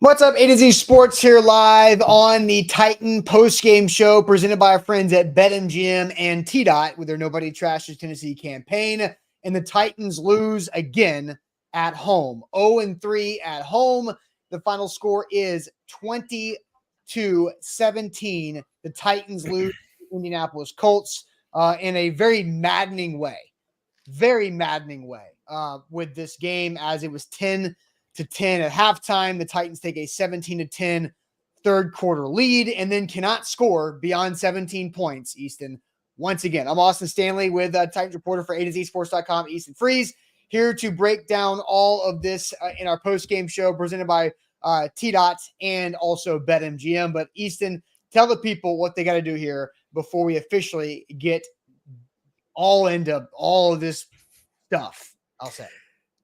What's up, A to Z Sports here live on the Titan postgame show presented by our friends at BetMGM and T-Dot with their Nobody Trashes Tennessee campaign. And the Titans lose again at home. 0-3 at home. The final score is 20-17. The Titans lose to the Indianapolis Colts in a very maddening way. Very maddening way with this game, as it was 10-10 at halftime. The Titans take a 17-10 third quarter lead and then cannot score beyond 17 points, Easton. Once again, I'm Austin Stanley with Titans reporter for A to Z Sports.com, Easton Freeze, here to break down all of this in our post-game show presented by T-Dot and also BetMGM. But Easton, tell the people what they got to do here before we officially get all into all of this stuff, I'll say.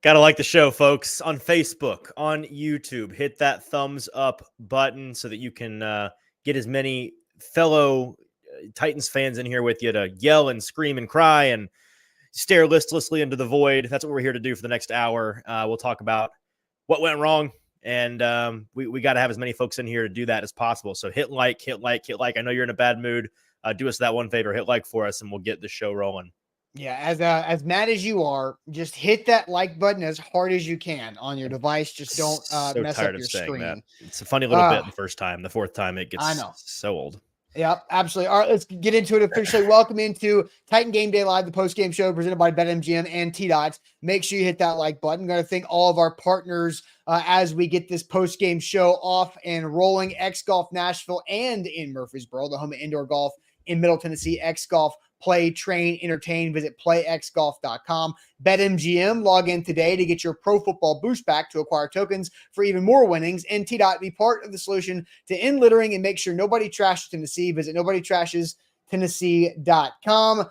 Got to like the show, folks, on Facebook, on YouTube. Hit that thumbs up button so that you can get as many fellow Titans fans in here with you to yell and scream and cry and stare listlessly into the void. That's what we're here to do for the next hour. We'll talk about what went wrong, and we got to have as many folks in here to do that as possible. So hit like. I know you're in a bad mood. Do us that one favor. Hit like for us, and we'll get the show rolling. Yeah, as mad as you are, just hit that like button as hard as you can on your device. Just don't mess up your screen. That. It's a funny little bit the first time. The fourth time, it gets so old. Yep, absolutely. All right, let's get into it officially. Welcome into Titan Game Day Live, the post-game show presented by BetMGM and T-Dot. Make sure you hit that like button. I'm going to thank all of our partners as we get this post-game show off and rolling. X Golf Nashville and in Murfreesboro, the home of indoor golf in Middle Tennessee. X Golf. Play, train, entertain. Visit playxgolf.com. BetMGM. Log in today to get your pro football boost back to acquire tokens for even more winnings. And T-Dot, be part of the solution to end littering and make sure nobody trashes Tennessee. Visit nobodytrashestennessee.com.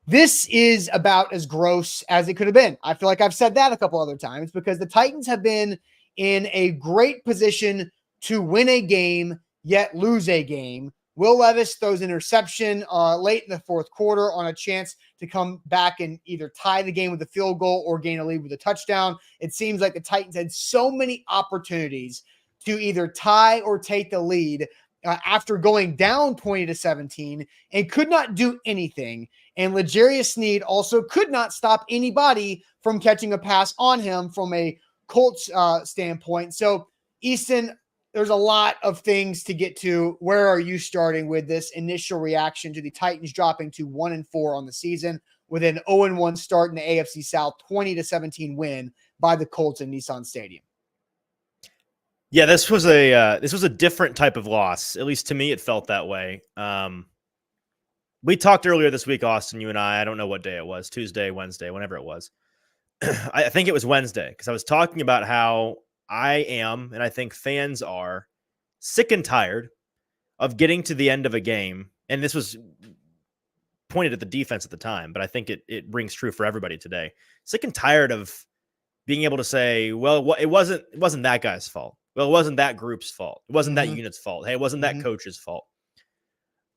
This is about as gross as it could have been. I feel like I've said that a couple other times because the Titans have been in a great position to win a game, yet lose a game. Will Levis throws an interception late in the fourth quarter on a chance to come back and either tie the game with a field goal or gain a lead with a touchdown. It seems like the Titans had so many opportunities to either tie or take the lead after going down 20-17 and could not do anything. And L'Jarius Sneed also could not stop anybody from catching a pass on him from a Colts standpoint. So, Easton, there's a lot of things to get to. Where are you starting with this initial reaction to the Titans dropping to 1-4 on the season with an 0-1 start in the AFC South, 20-17 win by the Colts in Nissan Stadium? Yeah, this was a different type of loss. At least to me, it felt that way. We talked earlier this week, Austin, you and I don't know what day it was, Tuesday, Wednesday, whenever it was. I think it was Wednesday, because I was talking about how I am, and I think fans are, sick and tired of getting to the end of a game. And this was pointed at the defense at the time, but I think it rings true for everybody today. Sick and tired of being able to say, well, it wasn't that guy's fault. Well, it wasn't that group's fault. It wasn't that unit's fault. Hey, it wasn't that coach's fault.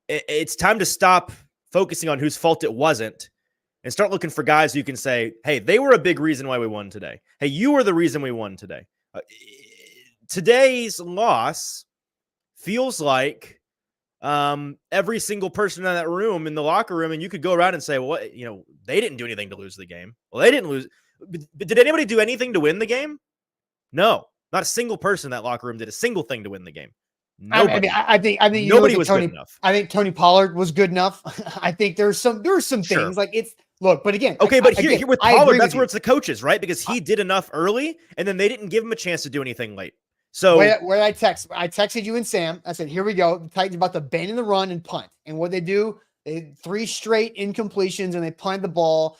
It's time to stop focusing on whose fault it wasn't and start looking for guys who you can say, hey, they were a big reason why we won today. Hey, you were the reason we won today. Today's loss feels like every single person in that room, in the locker room, and you could go around and say, well, they didn't do anything to lose the game. Well, they didn't lose. But did anybody do anything to win the game? No, not a single person in that locker room did a single thing to win the game. Nobody. I think nobody was good enough. I think Tony Pollard was good enough. I think there were some things like it's. Look, but again, okay, but here with Pollard, that's where it's the coaches, right? Because he did enough early, and then they didn't give him a chance to do anything late. So where I texted you and Sam. I said, "Here we go. The Titans about to abandon the run and punt." And what they do, they 3 straight incompletions, and they punt the ball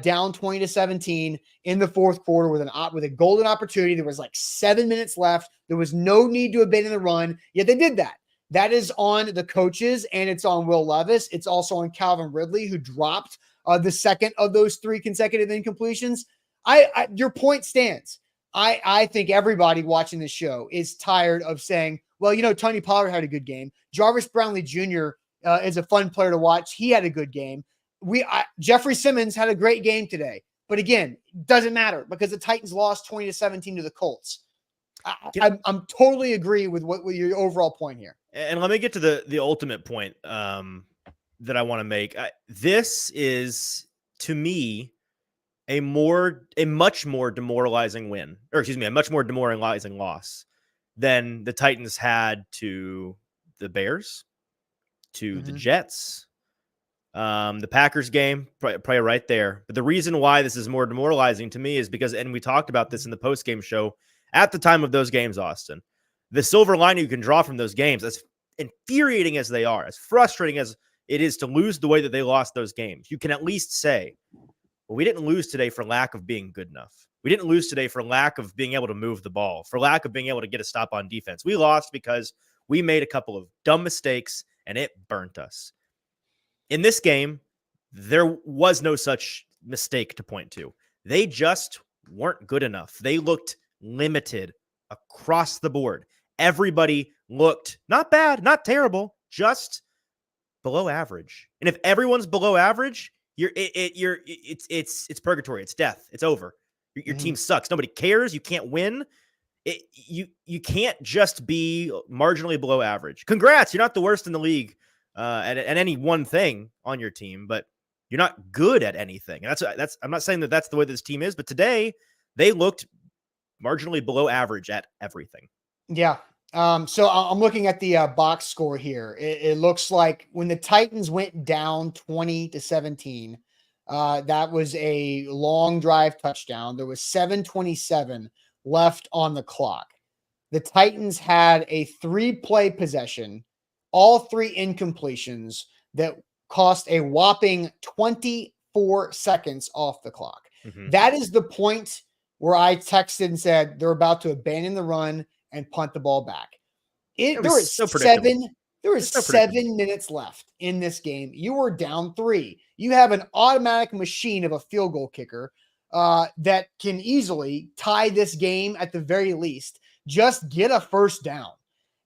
down 20-17 in the fourth quarter with a golden opportunity. There was like 7 minutes left. There was no need to abandon the run, yet they did that. That is on the coaches, and it's on Will Levis. It's also on Calvin Ridley, who dropped the second of those 3 consecutive incompletions. Your point stands. I think everybody watching this show is tired of saying, well, Tony Pollard had a good game. Jarvis Brownlee Jr. Is a fun player to watch. He had a good game. Jeffrey Simmons had a great game today. But again, doesn't matter because the Titans lost 20-17 to the Colts. I'm totally agree with with your overall point here. And let me get to the ultimate point that I want to make. This is, to me, a much more demoralizing win, or excuse me, a much more demoralizing loss than the Titans had to the Bears, to the Jets, the Packers game, probably right there. But the reason why this is more demoralizing to me is because, and we talked about this in the postgame show at the time of those games, Austin, the silver lining you can draw from those games, as infuriating as they are, as frustrating as it is to lose the way that they lost those games, you can at least say, well, we didn't lose today for lack of being good enough. We didn't lose today for lack of being able to move the ball, for lack of being able to get a stop on defense. We lost because we made a couple of dumb mistakes and it burnt us. In this game, there was no such mistake to point to. They just weren't good enough. They looked limited across the board. Everybody looked not bad, not terrible, just below average. And if everyone's below average, it's purgatory. It's death. It's over. Your team sucks. Nobody cares. You can't win. You can't just be marginally below average. Congrats, you're not the worst in the league at any one thing on your team, but you're not good at anything. And that's I'm not saying that that's the way this team is, but today they looked marginally below average at everything. Yeah. So I'm looking at the box score here. It looks like when the Titans went down 20-17, that was a long drive touchdown. There was 7:27 left on the clock. The Titans had a 3-play possession, all 3 incompletions that cost a whopping 24 seconds off the clock. That is the point where I texted and said they're about to abandon the run and punt the ball back. There was so 7 minutes left in this game. You were down 3. You have an automatic machine of a field goal kicker that can easily tie this game at the very least. Just get a first down.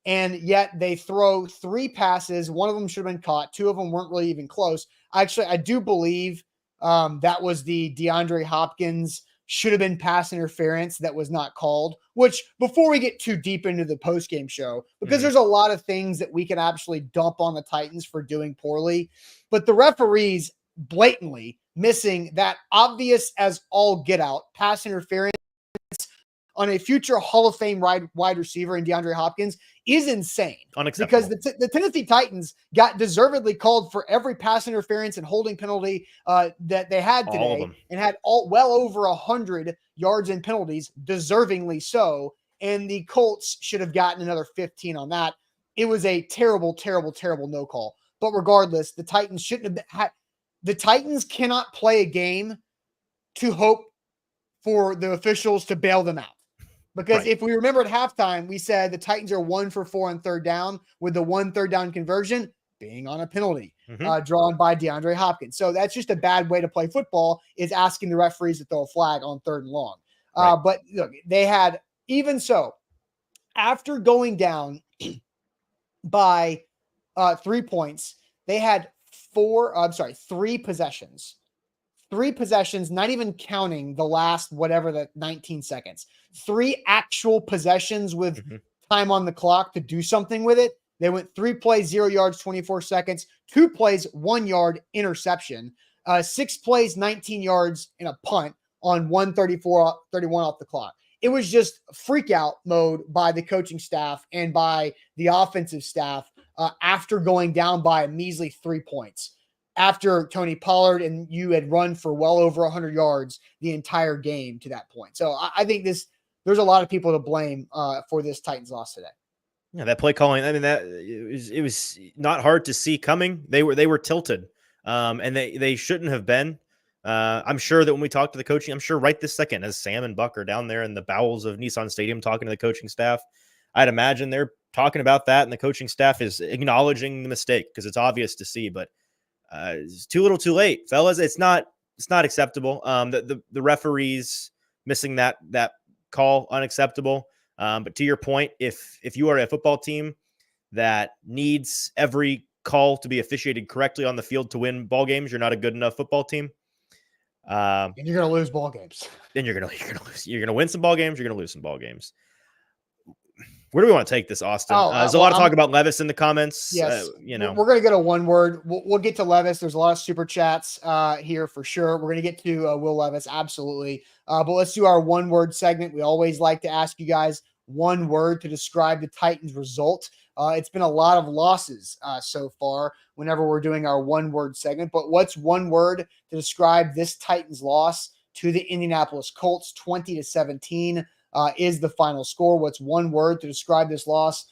And yet they throw 3 passes. One of them should have been caught. 2 of them weren't really even close. Actually, I do believe that was the DeAndre Hopkins should have been pass interference that was not called, which before we get too deep into the postgame show, because there's a lot of things that we can actually dump on the Titans for doing poorly, but the referees blatantly missing that obvious as all get out pass interference on a future Hall of Fame wide receiver in DeAndre Hopkins is insane. Unacceptable. Because the Tennessee Titans got deservedly called for every pass interference and holding penalty that they had today, and had well over 100 yards in penalties, deservingly so. And the Colts should have gotten another 15 on that. It was a terrible, terrible, terrible no call. But regardless, the Titans shouldn't have had. The Titans cannot play a game to hope for the officials to bail them out. Because if we remember at halftime, we said the Titans are 1 for 4 on third down, with the 1 third down conversion being on a penalty drawn by DeAndre Hopkins. So that's just a bad way to play football, is asking the referees to throw a flag on 3rd and long. But look, they had, even so, after going down by 3 points, they had 3 possessions. 3 possessions, not even counting the last, 19 seconds. 3 actual possessions with time on the clock to do something with it. They went 3 plays, 0 yards, 24 seconds, 2 plays, 1 yard interception, 6 plays, 19 yards in a punt on 1:31 off the clock. It was just freak out mode by the coaching staff and by the offensive staff after going down by a measly 3 points. After Tony Pollard and you had run for well over 100 yards the entire game to that point. So I think there's a lot of people to blame for this Titans loss today. Yeah, that play calling, I mean, it was not hard to see coming. They were tilted, and they shouldn't have been. I'm sure that when we talk to the coaching, I'm sure right this second, as Sam and Buck are down there in the bowels of Nissan Stadium talking to the coaching staff, I'd imagine they're talking about that, and the coaching staff is acknowledging the mistake because it's obvious to see, but it's too little, too late, fellas. It's not acceptable. The referees missing that call, unacceptable. But to your point, if you are a football team that needs every call to be officiated correctly on the field to win ball games, you're not a good enough football team. And you're going to lose ball games. Then you're going to lose. You're going to win some ball games. You're going to lose some ball games. Where do we want to take this, Austin? There's a lot of talk about Levis in the comments. Yes, you know, we're going to go to one word. We'll get to Levis. There's a lot of super chats here for sure. We're going to get to Will Levis, absolutely. But let's do our one word segment. We always like to ask you guys one word to describe the Titans' result. It's been a lot of losses so far whenever we're doing our one word segment. But what's one word to describe this Titans loss to the Indianapolis Colts? 20-17 is the final score. What's one word to describe this loss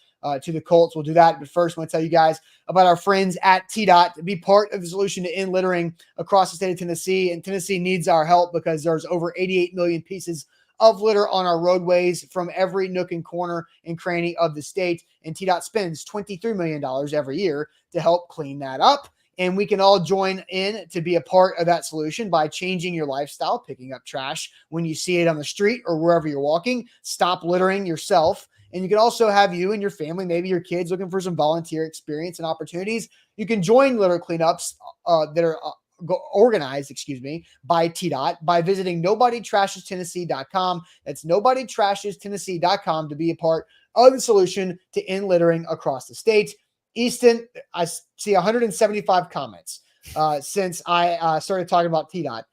to the Colts? We'll do that. But first, I want to tell you guys about our friends at TDOT to be part of the solution to end littering across the state of Tennessee. And Tennessee needs our help because there's over 88 million pieces of litter on our roadways from every nook and corner and cranny of the state. And TDOT spends $23 million every year to help clean that up. And we can all join in to be a part of that solution by changing your lifestyle, picking up trash when you see it on the street or wherever you're walking. Stop littering yourself. And you can also have you and your family, maybe your kids, looking for some volunteer experience and opportunities. You can join litter cleanups that are organized, by TDOT by visiting nobodytrashestennessee.com. That's nobodytrashestennessee.com to be a part of the solution to end littering across the state. Easton, I see 175 comments since I started talking about TDOT.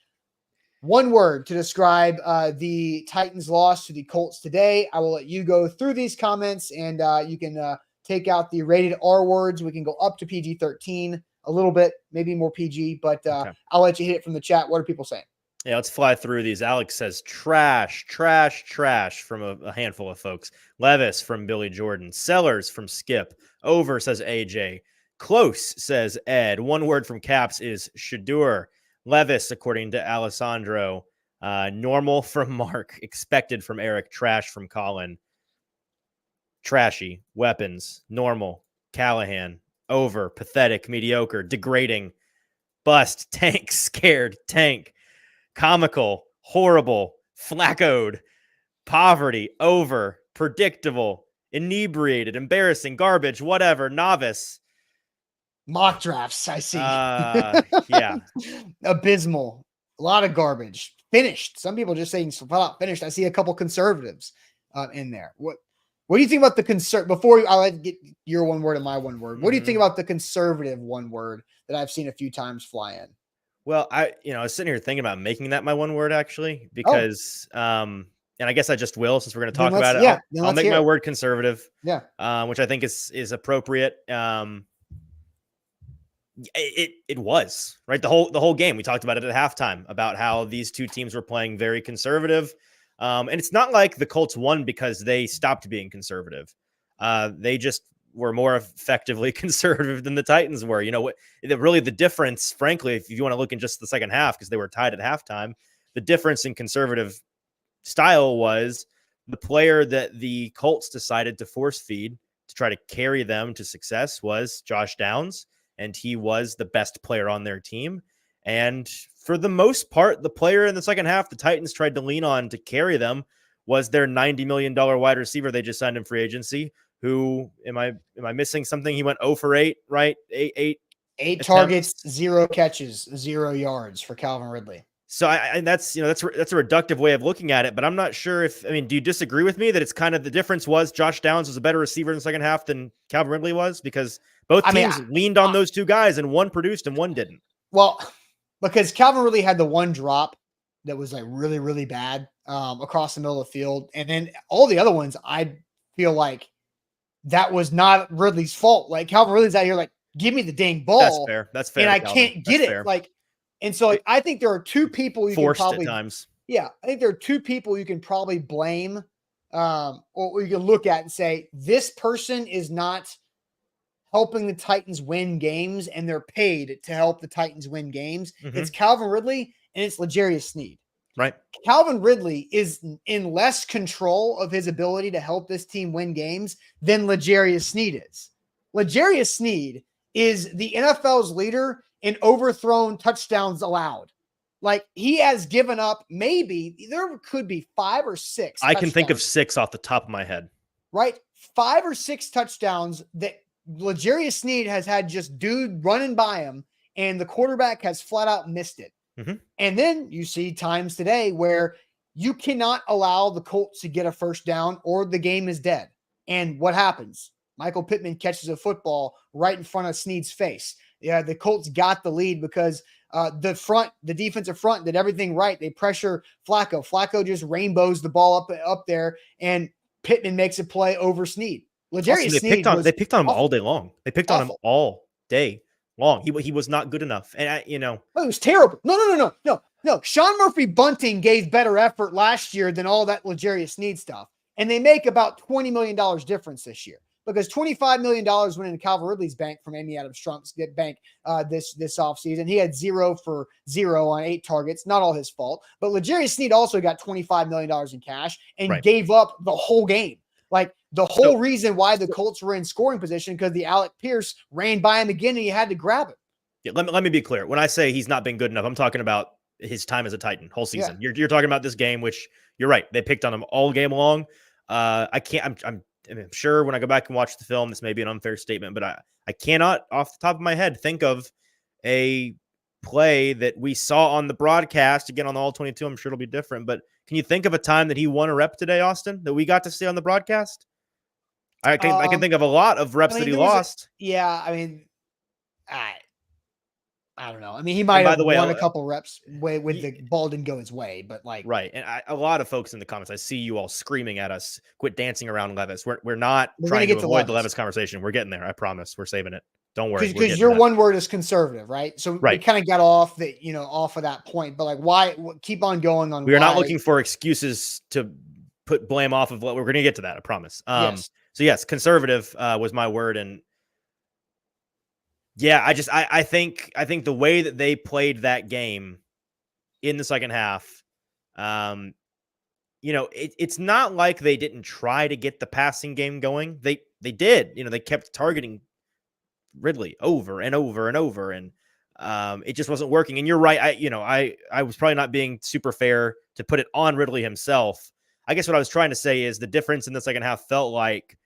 One word to describe the Titans' loss to the Colts today. I will let you go through these comments, and you can take out the rated R words. We can go up to PG-13 a little bit, maybe more PG, but okay. I'll let you hit it from the chat. What are people saying? Yeah, let's fly through these. Alex says trash, trash, trash from a handful of folks. Levis from Billy Jordan. Sellers from Skip. Over says AJ. Close says Ed. One word from Caps is Shadur. Levis, according to Alessandro. Normal from Mark. Expected from Eric. Trash from Colin. Trashy. Weapons. Normal. Callahan. Over. Pathetic. Mediocre. Degrading. Bust. Tank. Scared. Tank. Comical. Horrible. Flaccoed. Poverty. Over. Predictable. Inebriated. Embarrassing. Garbage. Whatever. Novice. Mock drafts, I see. Yeah. Abysmal. A lot of garbage. Finished. Some people just saying flat out finished. I see a couple conservatives in there. What do you think about the before I'll get your one word and my one word? What do you think about the conservative one word that I've seen a few times fly in? Well, I was sitting here thinking about making that my one word actually, because and I guess I just will, since we're going to talk about it. Yeah, I'll make my word conservative. Yeah. Which I think is appropriate. It was right. The whole game. We talked about it at halftime about how these two teams were playing very conservative. And it's not like the Colts won because they stopped being conservative. They just were more effectively conservative than the Titans were. You know what? Really, the difference, frankly, if you want to look in just the second half, because they were tied at halftime, the difference in conservative style was the player that the Colts decided to force feed to try to carry them to success was Josh Downs. And he was the best player on their team. And for the most part, the player in the second half the Titans tried to lean on to carry them was their $90 million wide receiver they just signed in free agency, who, am I missing something? He went 0 for 8, right? Eight targets, 0 catches, 0 yards for Calvin Ridley. So that's a reductive way of looking at it, but I'm not sure do you disagree with me that it's kind of the difference was Josh Downs was a better receiver in the second half than Calvin Ridley was? Because both teams leaned on those two guys, and one produced and one didn't. Well, because Calvin Ridley had the one drop that was like really, really bad across the middle of the field. And then all the other ones, I feel like that was not Ridley's fault. Like Calvin Ridley's out here like, give me the dang ball. That's fair. And I can't get it. Fair. And so I think there are two people you forced can probably, at times. Yeah, I think there are two people you can probably blame or you can look at and say, this person is not helping the Titans win games, and they're paid to help the Titans win games. Mm-hmm. It's Calvin Ridley and it's L'Jarius Sneed. Right. Calvin Ridley is in less control of his ability to help this team win games than L'Jarius Sneed is. L'Jarius Sneed is the NFL's leader in overthrown touchdowns allowed. Like, he has given up, maybe there could be 5 or 6. I can think of 6 off the top of my head. Right. 5 or 6 touchdowns that L'Jarius Sneed has had just dude running by him, and the quarterback has flat out missed it. Mm-hmm. And then you see times today where you cannot allow the Colts to get a first down or the game is dead. And what happens? Michael Pittman catches a football right in front of Snead's face. Yeah, the Colts got the lead because the defensive front did everything right. They pressure Flacco. Flacco just rainbows the ball up there, and Pittman makes a play over Snead. Legarius Snead they picked on him awful. all day long. They picked on him all day long. He was not good enough. And it was terrible. No. Sean Murphy Bunting gave better effort last year than all that Legarius Snead stuff. And they make about $20 million difference this year because $25 million went into Calvin Ridley's bank from Amy Adams-Strunk's bank this offseason. He had 0 for 0 on 8 targets. Not all his fault. But Legarius Snead also got $25 million in cash and gave up the whole game. Like the whole reason why the Colts were in scoring position because the Alec Pierce ran by him again and he had to grab it. Yeah, let me be clear. When I say he's not been good enough, I'm talking about his time as a Titan whole season. Yeah. You're talking about this game, which you're right. They picked on him all game long. I'm sure when I go back and watch the film, this may be an unfair statement, but I cannot off the top of my head think of a play that we saw on the broadcast again on the all 22. I'm sure it'll be different, but can you think of a time that he won a rep today, Austin, that we got to see on the broadcast? I can think of a lot of reps that he lost. I don't know. I mean, he might have won a couple reps with the ball didn't go his way, but right. And a lot of folks in the comments, I see you all screaming at us, quit dancing around Levis. We're not trying to avoid the Levis conversation. We're getting there. I promise. We're saving it. Don't worry. Because your one word is conservative, right? So we kind of got off of that point, but why keep on going on? We are not looking for excuses to put blame off of what we're going to get to that. I promise. Yes. So yes, conservative was my word. And yeah, I think the way that they played that game in the second half, it's not like they didn't try to get the passing game going. They did, they kept targeting Ridley over and over and over. And it just wasn't working. And you're right. I was probably not being super fair to put it on Ridley himself. I guess what I was trying to say is the difference in the second half felt like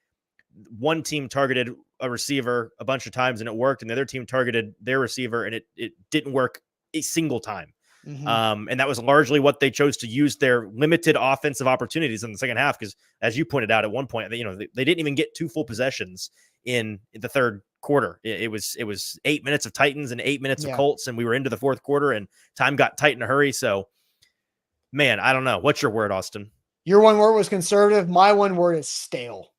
one team targeted a receiver a bunch of times and it worked, and the other team targeted their receiver and it didn't work a single time. Mm-hmm. And that was largely what they chose to use their limited offensive opportunities in the second half. Because as you pointed out at one point, they didn't even get 2 full possessions in the third quarter. It was 8 minutes of Titans and 8 minutes of Colts, and we were into the fourth quarter and time got tight in a hurry. So, man, I don't know. What's your word, Austin? Your one word was conservative. My one word is stale.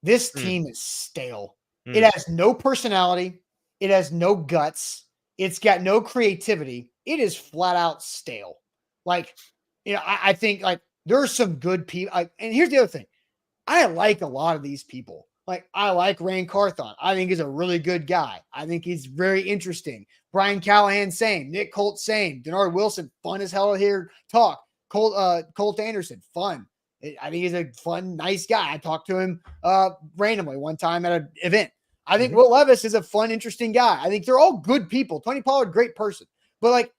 This team is stale. It has no personality. It has no guts. It's got no creativity. It is flat out stale. I think there are some good people. And here's the other thing. I like a lot of these people. I like Rand Carthon. I think he's a really good guy. I think he's very interesting. Brian Callahan, same. Nick Colt, same. Denard Wilson, fun as hell to hear talk. Colt Anderson, fun. I think he's a fun, nice guy. I talked to him randomly one time at an event. I think Will Levis is a fun, interesting guy. I think they're all good people. Tony Pollard, great person. But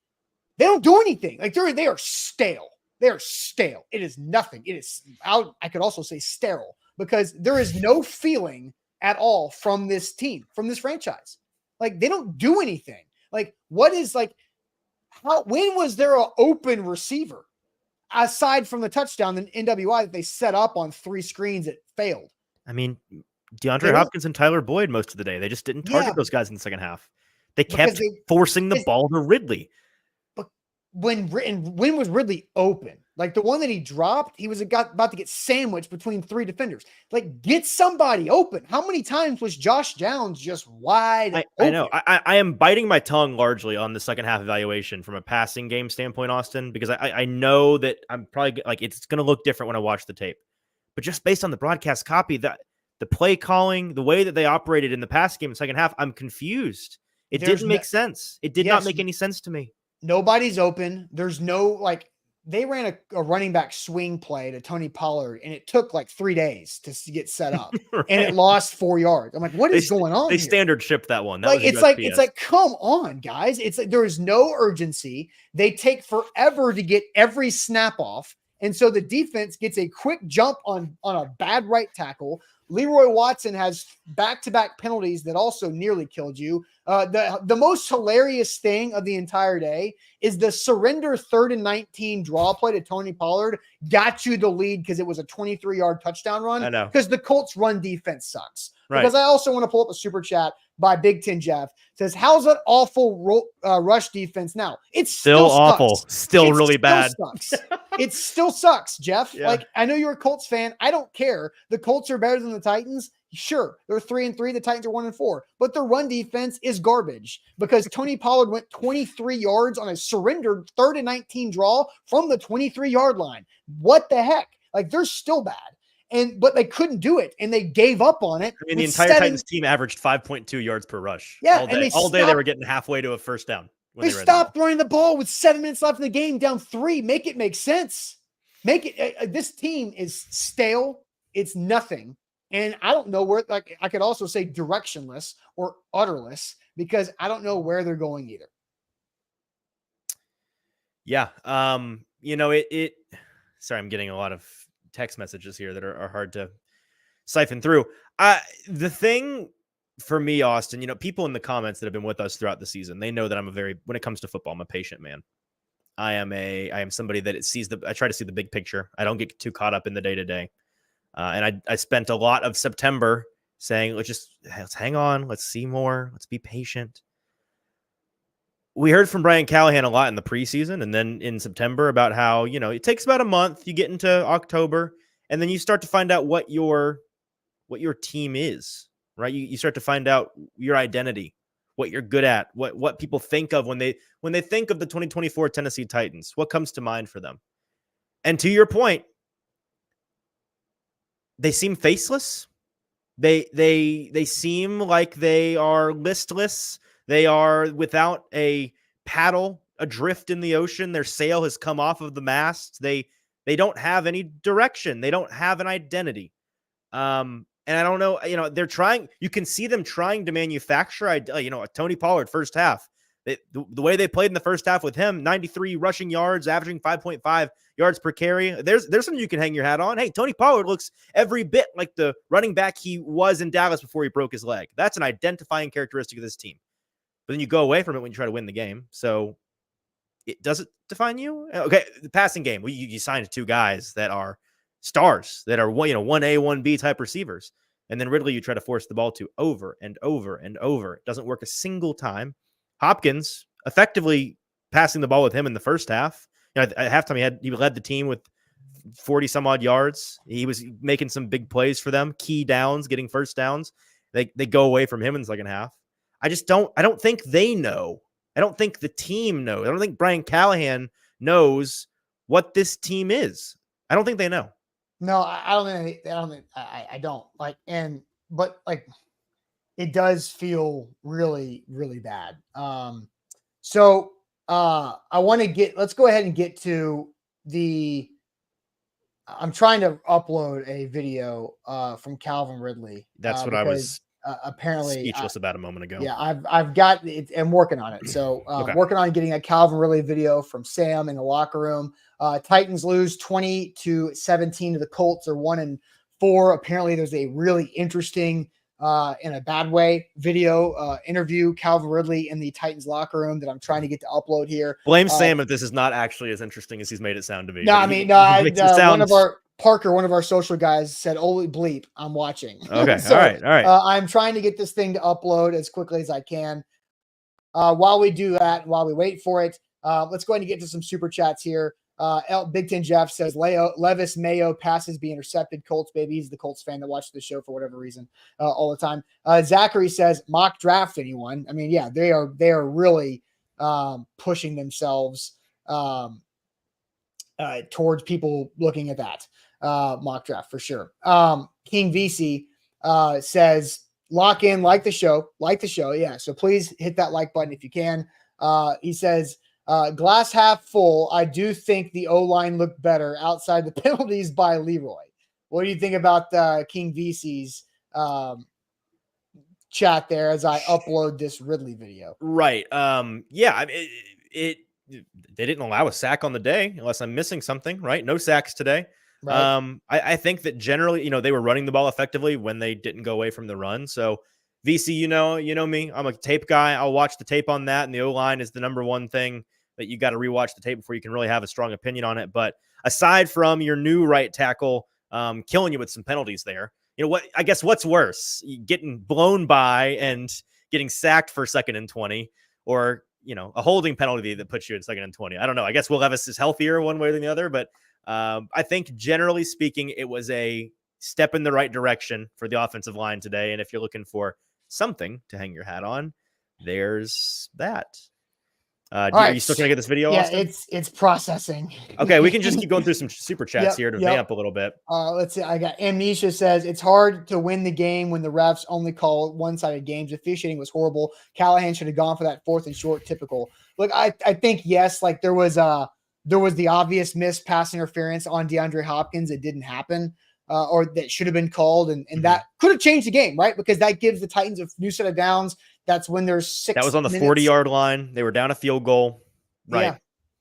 they don't do anything. They are stale. They are stale. It is nothing. It is out. I could also say sterile because there is no feeling at all from this team, from this franchise. They don't do anything. When was there an open receiver? Aside from the touchdown, the NWI that they set up on 3 screens, it failed. I mean, DeAndre Hopkins and Tyler Boyd most of the day. They just didn't target those guys in the second half. They kept forcing the ball to Ridley. But when was Ridley open? The one that he dropped, he was about to get sandwiched between 3 defenders. Get somebody open. How many times was Josh Downs just wide open? I know. I am biting my tongue largely on the second half evaluation from a passing game standpoint, Austin, because I know that I'm probably it's going to look different when I watch the tape. But just based on the broadcast copy, that the play calling, the way that they operated in the pass game in the second half, I'm confused. It didn't make sense. It did not make any sense to me. Nobody's open. There's no they ran a running back swing play to Tony Pollard, and it took 3 days to get set up, right. And it lost 4 yards. I'm what is going on? They here? Standard shipped that one. That it's come on, guys. It's there is no urgency. They take forever to get every snap off, and so the defense gets a quick jump on a bad right tackle. Leroy Watson has back-to-back penalties that also nearly killed you. The most hilarious thing of the entire day is the surrender 3rd and 19 draw play to Tony Pollard got you the lead because it was a 23-yard touchdown run. I know. Because the Colts run defense sucks. Right. Because I also want to pull up a super chat by Big Ten Jeff. Says, how's that awful rush defense now? It's still awful. Sucks. Still really bad. Sucks. It still sucks, Jeff. Yeah. Like, I know you're a Colts fan. I don't care. The Colts are better than the Titans. Sure, they're 3-3. The Titans are 1-4. But their run defense is garbage because Tony Pollard went 23 yards on a surrendered 3rd and 19 draw from the 23-yard line. What the heck? Like, they're still bad. But they couldn't do it, and they gave up on it. I mean, the entire Titans team averaged 5.2 yards per rush. Yeah, all day they were getting halfway to a first down. They stopped running the ball with 7 minutes left in the game, down 3. Make it make sense. This team is stale. It's nothing. And I don't know where, like, I could also say directionless or utterless because I don't know where they're going either. Yeah. Sorry, I'm getting a lot of text messages here that are hard to siphon through. The thing for me, Austin, people in the comments that have been with us throughout the season, they know that when it comes to football, I'm a patient man. I am somebody that I try to see the big picture. I don't get too caught up in the day to day. And I spent a lot of September saying, let's hang on. Let's see more. Let's be patient. We heard from Brian Callahan a lot in the preseason and then in September about how, it takes about a month. You get into October and then you start to find out what your team is, right? You start to find out your identity, what you're good at, what people think of when they think of the 2024 Tennessee Titans, what comes to mind for them. And to your point, they seem faceless. They seem like they are listless. They are without a paddle adrift in the ocean. Their sail has come off of the mast. They don't have any direction. They don't have an identity. And I don't know, they're trying, you can see them trying to manufacture, a Tony Pollard first half. The way they played in the first half with him, 93 rushing yards, averaging 5.5 yards per carry. There's something you can hang your hat on. Hey, Tony Pollard looks every bit like the running back he was in Dallas before he broke his leg. That's an identifying characteristic of this team. But then you go away from it when you try to win the game. So does it define you? Okay, the passing game. You signed 2 guys that are stars, that are 1A, 1B type receivers. And then Ridley, you try to force the ball to over and over and over. It doesn't work a single time. Hopkins effectively passing the ball with him in the first half. At halftime, he led the team with 40 some odd yards. He was making some big plays for them, key downs, getting first downs. They go away from him in the second half. I don't think they know. I don't think the team knows. I don't think Brian Callahan knows what this team is. I don't think they know. No, I don't but it does feel really, really bad. So let's go ahead and get to I'm trying to upload a video from Calvin Ridley. That's what I was apparently speechless about a moment ago. Yeah, I've got it. I'm working on it. So working on getting a Calvin Ridley video from Sam in the locker room. Titans lose 20-17 to the Colts. They're 1-4. Apparently there's a really interesting in a bad way video interview Calvin Ridley in the Titans locker room that I'm trying to get to upload here. Blame Sam if this is not actually as interesting as he's made it sound to be. No, I mean, one of our social guys said, "Holy bleep, I'm watching." Okay, So, all right. I'm trying to get this thing to upload as quickly as I can. While we do that, while we wait for it, let's go ahead and get to some super chats here. Big Ten Jeff says Levis Mayo passes be intercepted. Colts, baby. He's the Colts fan that watches the show for whatever reason all the time. Zachary says mock draft anyone. I mean, yeah, they are really pushing themselves towards people looking at that mock draft for sure. King VC says lock in, like the show. Yeah. So please hit that like button if you can. He says, glass half full. I do think the O-line looked better outside the penalties by Leroy. What do you think about King VC's chat there as I upload this Ridley video? Right. Yeah. I mean, they didn't allow a sack on the day unless I'm missing something, right? No sacks today. Right. I think that generally, they were running the ball effectively when they didn't go away from the run. So VC, you know me, I'm a tape guy. I'll watch the tape on that. And the O-line is the number one thing that you got to rewatch the tape before you can really have a strong opinion on it. But aside from your new right tackle killing you with some penalties there, what's worse, getting blown by and getting sacked for 2nd and 20, or a holding penalty that puts you in 2nd and 20. I don't know. I guess Will Levis is healthier one way than the other, but I think generally speaking, it was a step in the right direction for the offensive line today. And if you're looking for something to hang your hat on, there's that. Are you still trying to get this video, Austin? Yeah, it's processing. Okay, we can just keep going through some super chats here to vamp a little bit. Let's see. I got Amnesia says it's hard to win the game when the refs only call one-sided games. Officiating was horrible. Callahan should have gone for that 4th and short. Typical. Look, I think yes, like there was the obvious miss pass interference on DeAndre Hopkins. It didn't happen, or that should have been called, and that could have changed the game, right? Because that gives the Titans a new set of downs. That's when there's 6 That was on the minutes. 40-yard line. They were down a field goal. Right.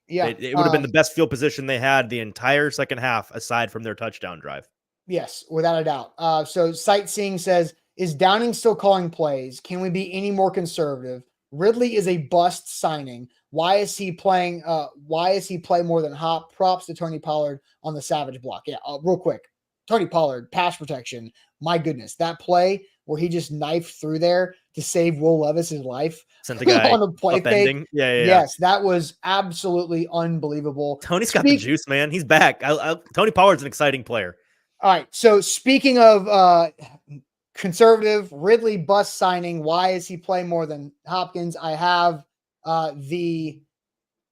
Yeah. It would have been the best field position they had the entire second half, aside from their touchdown drive. Yes, without a doubt. So Sightseeing says, is Downing still calling plays? Can we be any more conservative? Ridley is a bust signing. Why is he playing? Why is he play more than Hop? Props to Tony Pollard on the savage block. Yeah, real quick. Tony Pollard, pass protection. My goodness, that play where he just knifed through there to save Will Levis's life. Sent the guy on a play fake. Yeah. Yes, that was absolutely unbelievable. Tony's got the juice, man. He's back. Tony Pollard's an exciting player. All right. So speaking of conservative, Ridley bust signing, why is he playing more than Hopkins? I have the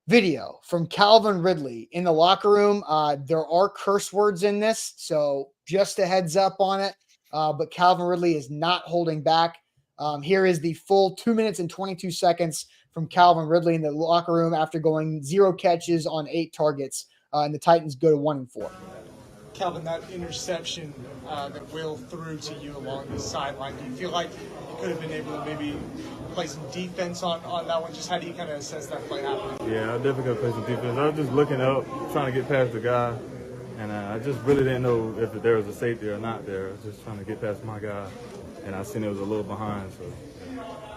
video from Calvin Ridley in the locker room. There are curse words in this, so just a heads up on it. But Calvin Ridley is not holding back. Here is the full 2 minutes and 22 seconds from Calvin Ridley in the locker room after going 0 catches on 8 targets, and the Titans go to 1-4. Calvin, that interception that Will threw to you along the sideline, do you feel like you could have been able to maybe play some defense on that one? Just how do you kind of assess that play happening? Yeah, I definitely got to play some defense. I was just looking up, trying to get past the guy, and I just really didn't know if there was a safety or not there. I was just trying to get past my guy, and I seen it was a little behind. So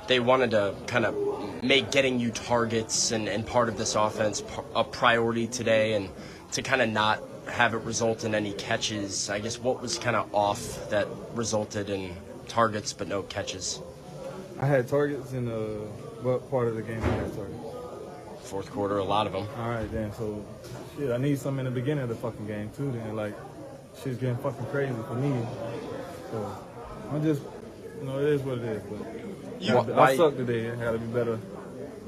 they wanted to kind of make getting you targets and part of this offense a priority today, and to kind of not have it result in any catches. I guess what was kind of off that resulted in targets but no catches? I had targets in what part of the game I had targets? Fourth quarter, a lot of them. All right, then. So, shit, I need some in the beginning of the fucking game, too, then. Like, shit's getting fucking crazy for me. So, I'm just, it is what it is. But I suck today. I got to be better.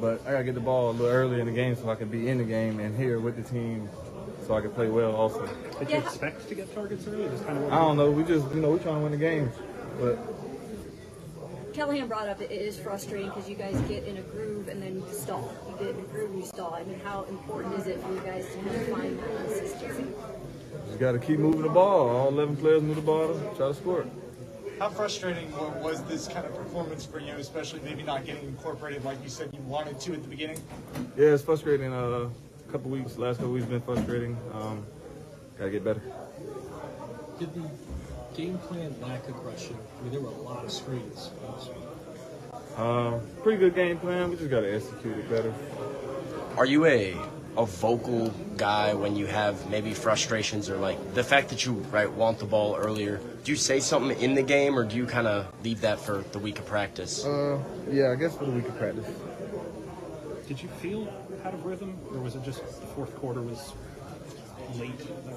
But I got to get the ball a little early in the game so I can be in the game and here with the team so I can play well also. Did you expect to get targets early? Just kind of I don't know. We just, we're trying to win the game. But Callahan brought up it is frustrating because you guys get in a groove and then you stall. You get in a groove and you stall. I mean, how important is it for you guys to kind of find that consistency? Just got to keep moving the ball. All 11 players move the ball, try to score it. How frustrating was this kind of performance for you, especially maybe not getting incorporated like you said you wanted to at the beginning? Yeah, it's frustrating. Last couple weeks been frustrating. Gotta get better. Did the game plan lack aggression? I mean, there were a lot of screens. Pretty good game plan. We just gotta execute it better. Are you a vocal guy when you have maybe frustrations or like the fact that you want the ball earlier? Do you say something in the game or do you kind of leave that for the week of practice? Yeah, I guess for the week of practice. Did you feel out of rhythm, or was it just the fourth quarter was late,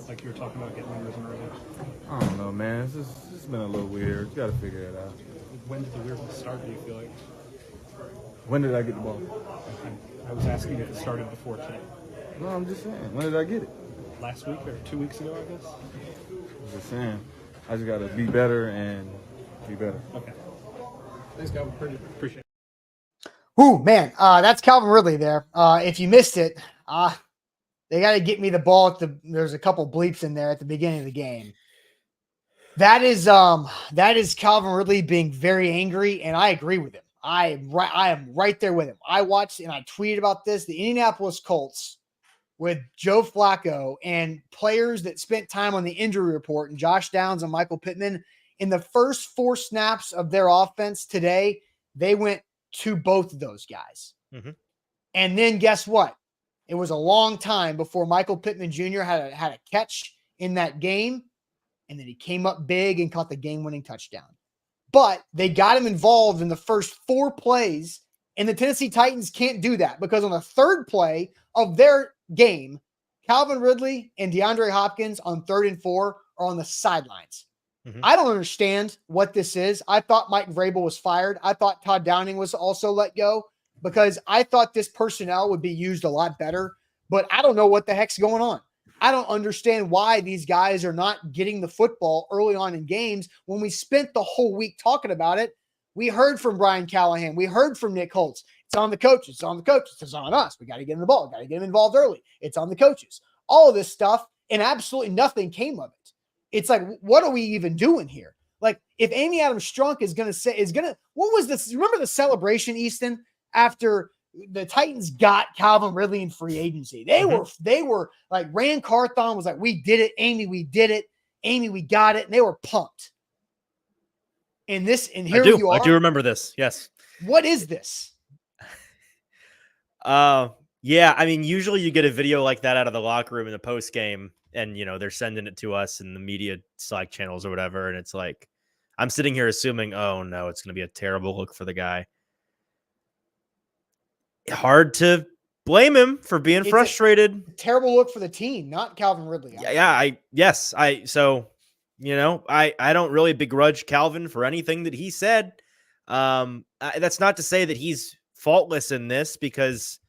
like you were talking about getting in rhythm earlier? I don't know, man. It's just been a little weird. You gotta figure it out. When did the weirdness start, do you feel like? When did I get the ball? I was asking if it started before today. No, I'm just saying. When did I get it? Last week or 2 weeks ago, I guess? I'm just saying. I just gotta be better and be better. Okay. Thanks, Calvin. Appreciate it. Ooh, man, that's Calvin Ridley there. If you missed it, they got to get me the ball there's a couple bleeps in there at the beginning of the game. That is Calvin Ridley being very angry, and I agree with him. I am right there with him. I watched and I tweeted about this. The Indianapolis Colts with Joe Flacco and players that spent time on the injury report and Josh Downs and Michael Pittman, in the first 4 snaps of their offense today, they went to both of those guys. Mm-hmm. And then guess what? It was a long time before Michael Pittman Jr. had a catch in that game. And then he came up big and caught the game-winning touchdown. But they got him involved in the first 4 plays, and the Tennessee Titans can't do that because on the 3rd play of their game, Calvin Ridley and DeAndre Hopkins on 3rd and 4 are on the sidelines. Mm-hmm. I don't understand what this is. I thought Mike Vrabel was fired. I thought Todd Downing was also let go because I thought this personnel would be used a lot better, but I don't know what the heck's going on. I don't understand why these guys are not getting the football early on in games when we spent the whole week talking about it. We heard from Brian Callahan. We heard from Nick Holtz. It's on the coaches. It's on the coaches. It's on us. We got to get in the ball. Got to get them involved early. It's on the coaches. All of this stuff, and absolutely nothing came of it. It's like, what are we even doing here? Like, if Amy Adams Strunk what was this? Remember the celebration, Easton, after the Titans got Calvin Ridley in free agency? They were like, Rand Carthon was like, we did it, Amy, we did it. Amy, we got it. And they were pumped. And here you are. I do remember this. Yes. What is this? Yeah. I mean, usually you get a video like that out of the locker room in the post game, and they're sending it to us in the media Slack channels or whatever. And it's like, I'm sitting here assuming, oh no, it's going to be a terrible look for the guy. Hard to blame him for being frustrated. Terrible look for the team, not Calvin Ridley. I don't really begrudge Calvin for anything that he said. That's not to say that he's faultless in this, because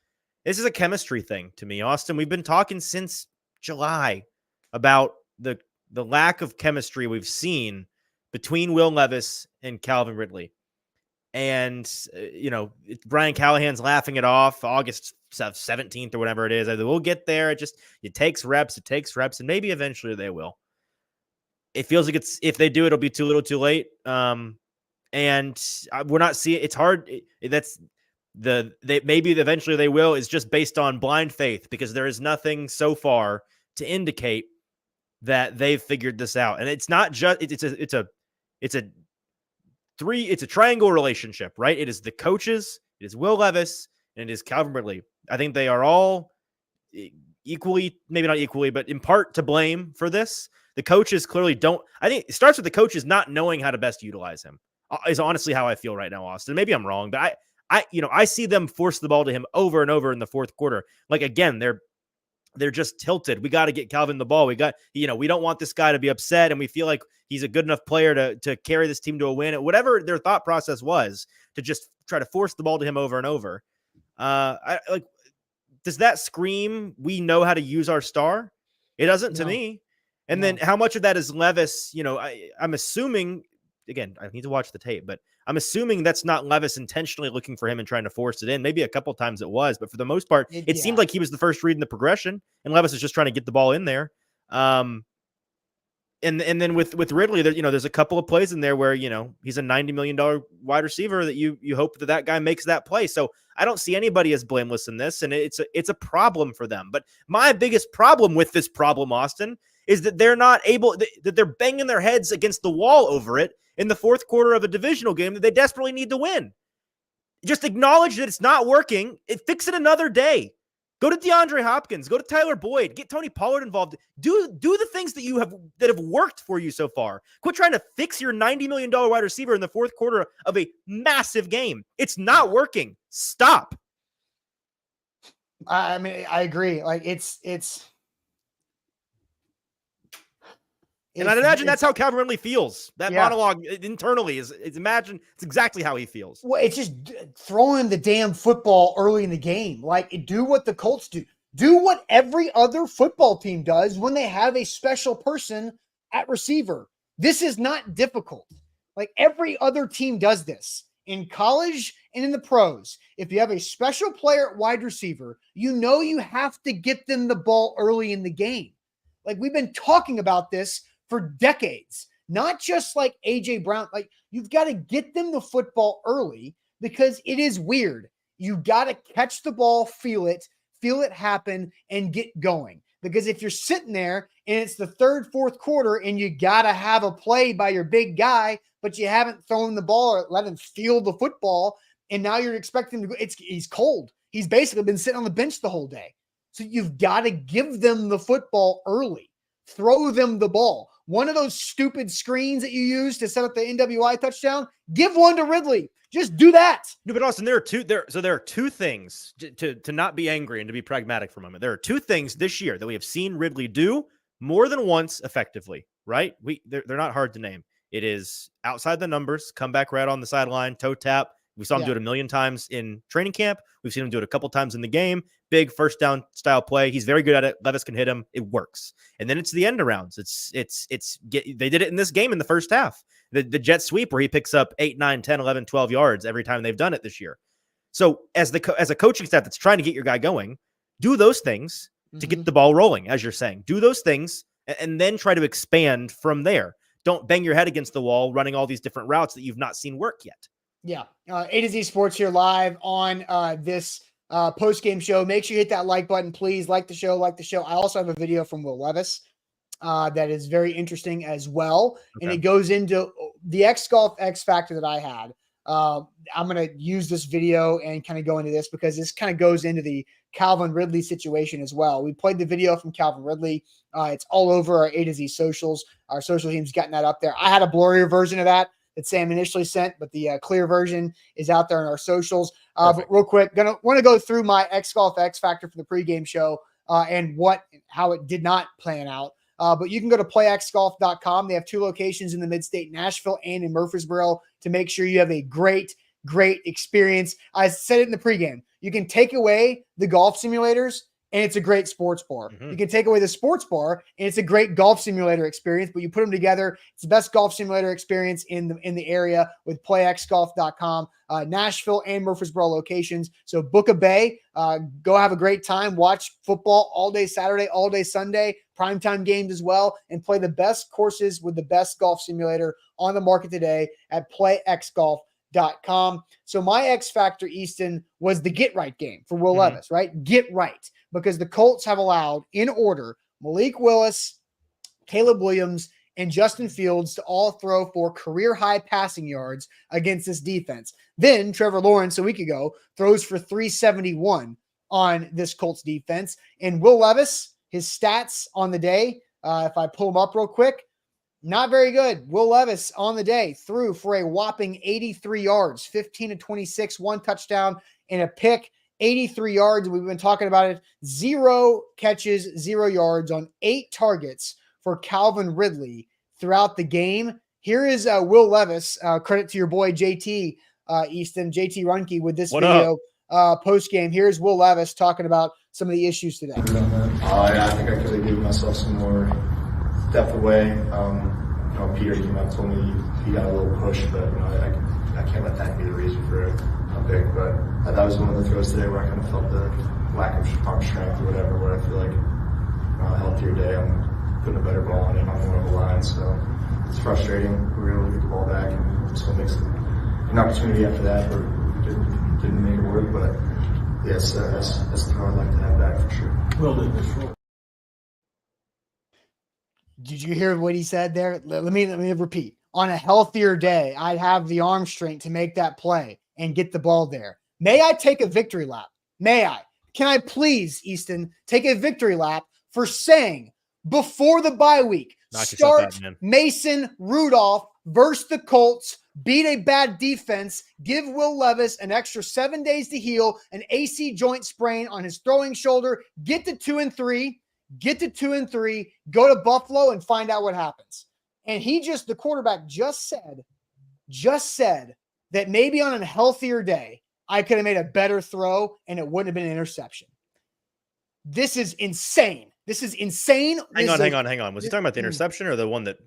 this is a chemistry thing to me, Austin. We've been talking since July about the lack of chemistry we've seen between Will Levis and Calvin Ridley. And, Brian Callahan's laughing it off August 17th or whatever it is. We'll get there. It takes reps. And maybe eventually they will. It feels like if they do, it'll be too little too late. And we're not seeing, it's hard. Maybe eventually they will is just based on blind faith, because there is nothing so far to indicate that they've figured this out. And it's not just, it's a triangle relationship, right? It is the coaches, it is Will Levis, and it is Calvin Ridley. I think they are all equally, maybe not equally, but in part to blame for this. The coaches clearly don't. I think it starts with the coaches not knowing how to best utilize him, is honestly how I feel right now, Austin. Maybe I'm wrong, but I see them force the ball to him over and over in the 4th quarter. Like, again, they're just tilted. We got to get Calvin the ball. We don't want this guy to be upset, and we feel like he's a good enough player to carry this team to a win. Whatever their thought process was, to just try to force the ball to him over and over. Does that scream we know how to use our star? It doesn't to me. And then how much of that is Levis? I'm assuming, again, I need to watch the tape, but I'm assuming that's not Levis intentionally looking for him and trying to force it in. Maybe a couple times it was, but for the most part, it seemed like he was the first read in the progression, and Levis is just trying to get the ball in there. And then with Ridley, there's a couple of plays in there where, he's a $90 million wide receiver that you hope that guy makes that play. So I don't see anybody as blameless in this, and it's a problem for them. But my biggest problem with this problem, Austin, is that they're not able, that they're banging their heads against the wall over it in the 4th quarter of a divisional game that they desperately need to win. Just acknowledge that it's not working. Fix it another day. Go to DeAndre Hopkins. Go to Tyler Boyd. Get Tony Pollard involved. Do the things that have worked for you so far. Quit trying to fix your $90 million wide receiver in the 4th quarter of a massive game. It's not working. Stop. I mean, I agree. Like, and I'd imagine that's how Calvin Ridley feels. That monologue internally is exactly how he feels. Well, it's just throwing the damn football early in the game. Like, do what the Colts do. Do what every other football team does when they have a special person at receiver. This is not difficult. Like, every other team does this in college and in the pros. If you have a special player at wide receiver, you have to get them the ball early in the game. Like, we've been talking about this for decades, not just like AJ Brown. Like, you've got to get them the football early, because it is weird. You got to catch the ball, feel it, feel it happen and get going. Because if you're sitting there and it's the third, fourth quarter and you got to have a play by your big guy, but you haven't thrown the ball or let him feel the football, and now you're expecting to go, he's cold. He's basically been sitting on the bench the whole day. So you've got to give them the football early. Throw them the ball. One of those stupid screens that you use to set up the NWI touchdown, give one to Ridley. Just do that. No, but Austin, there are two things to not be angry and to be pragmatic for a moment. There are two things this year that we have seen Ridley do more than once effectively, right? They're not hard to name. It is outside the numbers, come back right on the sideline, toe tap. We saw him do it a million times in training camp. We've seen him do it a couple times in the game. Big first down style play. He's very good at it. Levis can hit him. It works. And then it's the end arounds. They did it in this game in the first half. The jet sweep where he picks up 8, 9, 10, 11, 12 yards every time they've done it this year. So as a coaching staff that's trying to get your guy going, do those things to get the ball rolling, as you're saying. Do those things and then try to expand from there. Don't bang your head against the wall running all these different routes that you've not seen work yet. Yeah. A to Z Sports here live on this post-game show. Make sure you hit that like button, please. Like the show. I also have a video from Will Levis that is very interesting as well. Okay. And it goes into the X-Golf X Factor that I had. I'm going to use this video and kind of go into this because this kind of goes into the Calvin Ridley situation as well. We played the video from Calvin Ridley. It's all over our A to Z socials. Our social team's gotten that up there. I had a blurrier version of that Sam initially sent, but the clear version is out there on our socials. But real quick, want to go through my X-Golf X Factor for the pregame show and how it did not plan out. But you can go to playxgolf.com. They have 2 locations in the mid-state, Nashville and in Murfreesboro, to make sure you have a great experience. I said it in the pregame. You can take away the golf simulators, and it's a great sports bar. You can take away the sports bar, and it's a great golf simulator experience, but you put them together. It's the best golf simulator experience in the area with playxgolf.com, Nashville and Murfreesboro locations. So book a bay, go have a great time, watch football all day Saturday, all day Sunday, primetime games as well, and play the best courses with the best golf simulator on the market today at playxgolf.com. So my X Factor, Easton, was the get right game for Will Levis, right? Get right. Because the Colts have allowed, in order, Malik Willis, Caleb Williams, and Justin Fields to all throw for career-high passing yards against this defense. Then Trevor Lawrence, a week ago, throws for 371 on this Colts defense. And Will Levis, his stats on the day, if I pull them up real quick, not very good. Will Levis on the day threw for a whopping 83 yards, 15 to 26, 1 touchdown, and a pick. 83 yards. We've been talking about it. 0 catches, 0 yards on 8 targets for Calvin Ridley throughout the game. Here is Will Levis. Credit to your boy JT Easton, JT Runke with this video post game. Here's Will Levis talking about some of the issues today. I think I could have given myself some more depth away. Peter came out and told me he got a little push, but I can't let that be the reason for a pick. But that was one of the throws today where I kind of felt the lack of arm strength or whatever, where I feel like a healthier day, I'm putting a better ball on him on more of a line. So it's frustrating. We were able to get the ball back and still make an opportunity after that, but didn't make it work. But yes, that's the throw I'd like to have back for sure. Will did this short. Did you hear what he said there? Let me repeat. On a healthier day, I'd have the arm strength to make that play and get the ball there. May I take a victory lap? May I? Can I please, Easton, take a victory lap for saying before the bye week, start Mason Rudolph versus the Colts, beat a bad defense, give Will Levis an extra 7 days to heal, an AC joint sprain on his throwing shoulder, get to 2-3, go to Buffalo and find out what happens. And the quarterback just said that maybe on a healthier day, I could have made a better throw and it wouldn't have been an interception. This is insane. Hang on. Was he talking about the interception or the one that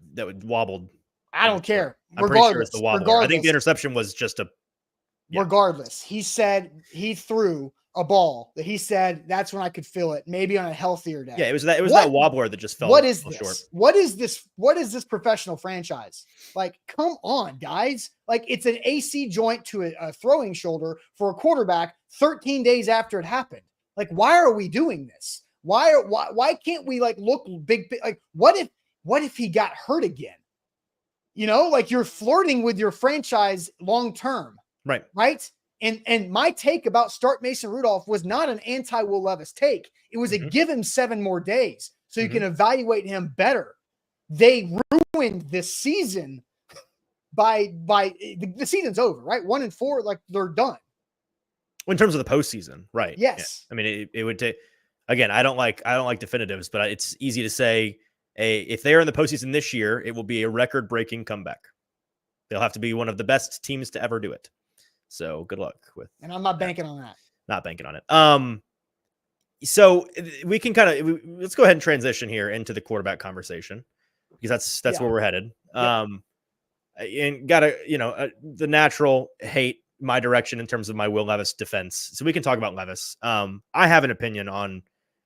wobbled? I don't care. I'm pretty sure it's the wobble. I think the interception was just Regardless, he said he threw a ball that he said that's when I could feel it, maybe on a healthier day. Yeah, it was that wobbler that just fell. What is this? Short. What is this professional franchise? Like, come on, guys. Like, it's an AC joint to a throwing shoulder for a quarterback 13 days after it happened. Like, why are we doing this? Why can't we like look big? Like, what if he got hurt again? You know, like you're flirting with your franchise long term, Right. right? And my take about start Mason Rudolph was not an anti-Will Levis take. It was a give him 7 more days so you can evaluate him better. They ruined this season by the season's over, right? 1-4, like they're done. In terms of the postseason, right? Yes. Yeah. I mean, it would take. Again, I don't like definitives, but it's easy to say if they are in the postseason this year, it will be a record-breaking comeback. They'll have to be one of the best teams to ever do it. So good luck with. And I'm not banking on that. Not banking on it. So we can let's go ahead and transition here into the quarterback conversation because that's where we're headed. And gotta, the natural hate my direction in terms of my Will Levis defense. So we can talk about Levis. I have an opinion on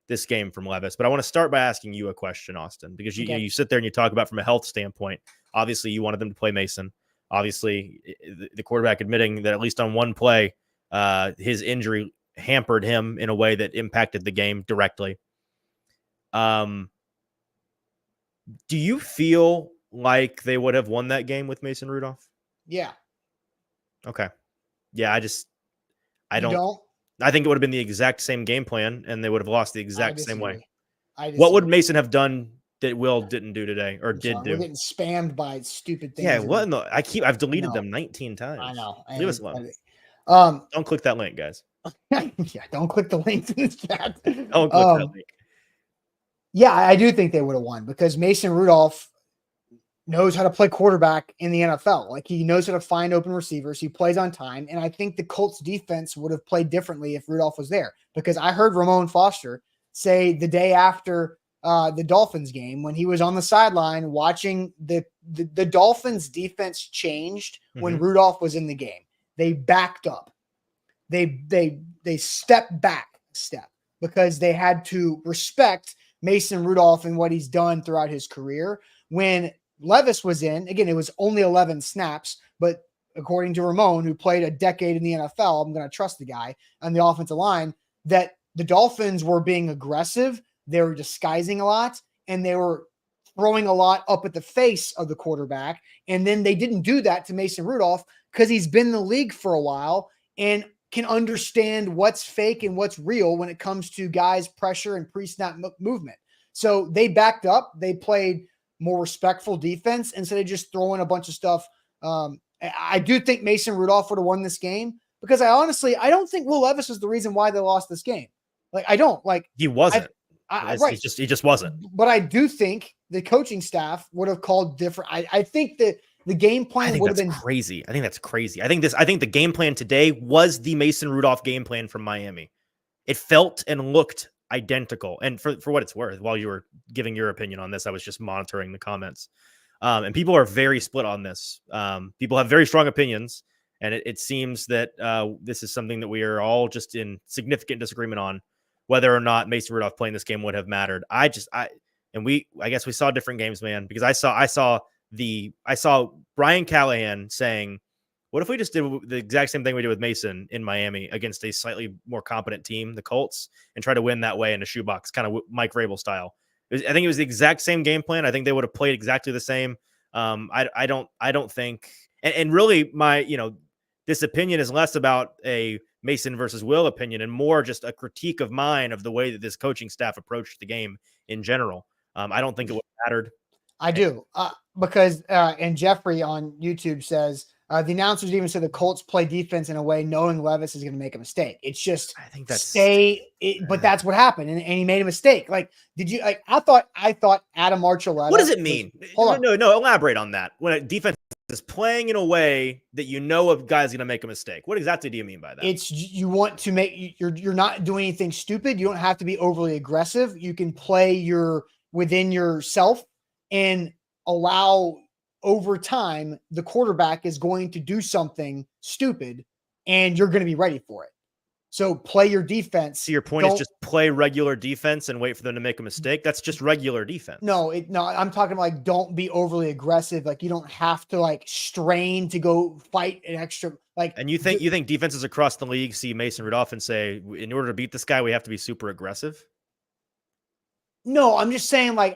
this game from Levis, but I want to start by asking you a question, Austin, because you sit there and you talk about from a health standpoint. Obviously, you wanted them to play Mason. Obviously, the quarterback admitting that at least on one play, his injury hampered him in a way that impacted the game directly. Do you feel like they would have won that game with Mason Rudolph? Yeah. Okay. Yeah, I don't. I think it would have been the exact same game plan, and they would have lost the exact same way. What would Mason have done that Will didn't do today, or did do? We're getting spammed by stupid things. Yeah, what in the? I've deleted them 19 times. I know. Leave us alone. Don't click that link, guys. Yeah, don't click the link in the chat. Don't click that link. Yeah, I do think they would have won because Mason Rudolph knows how to play quarterback in the NFL. Like he knows how to find open receivers. He plays on time. And I think the Colts defense would have played differently if Rudolph was there, because I heard Ramon Foster say the day after the Dolphins game, when he was on the sideline watching the Dolphins defense changed when Rudolph was in the game. They backed up. They stepped back a step because they had to respect Mason Rudolph and what he's done throughout his career. When Levis was in, again, it was only 11 snaps, but according to Ramon, who played a decade in the NFL, I'm going to trust the guy on the offensive line, that the Dolphins were being aggressive. They were disguising a lot, and they were throwing a lot up at the face of the quarterback. And then they didn't do that to Mason Rudolph because he's been in the league for a while and can understand what's fake and what's real when it comes to guys' pressure and pre-snap movement. So they backed up. They played more respectful defense instead of just throwing a bunch of stuff. I do think Mason Rudolph would have won this game because I don't think Will Levis is the reason why they lost this game. Like, I don't like he wasn't. Right. He just wasn't. But I do think the coaching staff would have called different. I think that the game plan would have been crazy. I think that's crazy. I think the game plan today was the Mason Rudolph game plan from Miami. It felt and looked identical. And for what it's worth, while you were giving your opinion on this, I was just monitoring the comments. And people are very split on this. People have very strong opinions. And it seems that this is something that we are all just in significant disagreement on, whether or not Mason Rudolph playing this game would have mattered. I guess we saw different games, man, because I saw Brian Callahan saying, what if we just did the exact same thing we did with Mason in Miami against a slightly more competent team, the Colts, and try to win that way in a shoebox, kind of Mike Vrabel style. I think it was the exact same game plan. I think they would have played exactly the same. I don't think, and really this opinion is less about a Mason versus Will opinion and more just a critique of mine of the way that this coaching staff approached the game in general. I don't think it would have mattered. I do because and Jeffrey on YouTube says the announcers even said the Colts play defense in a way knowing Levis is going to make a mistake. It's just I think that's but that's what happened, and he made a mistake. Like, did you like? I thought Adam Archuleta. What does it mean? No, elaborate on that. When a defense is playing in a way that a guy's going to make a mistake, what exactly do you mean by that? It's you want to make you're not doing anything stupid. You don't have to be overly aggressive. You can play within yourself and allow over time the quarterback is going to do something stupid and you're going to be ready for it. So play your defense. So your point is just play regular defense and wait for them to make a mistake. That's just regular defense. No, I'm talking like don't be overly aggressive. Like you don't have to like strain to go fight an extra like. And you think defenses across the league see Mason Rudolph and say, in order to beat this guy, we have to be super aggressive? No, I'm just saying like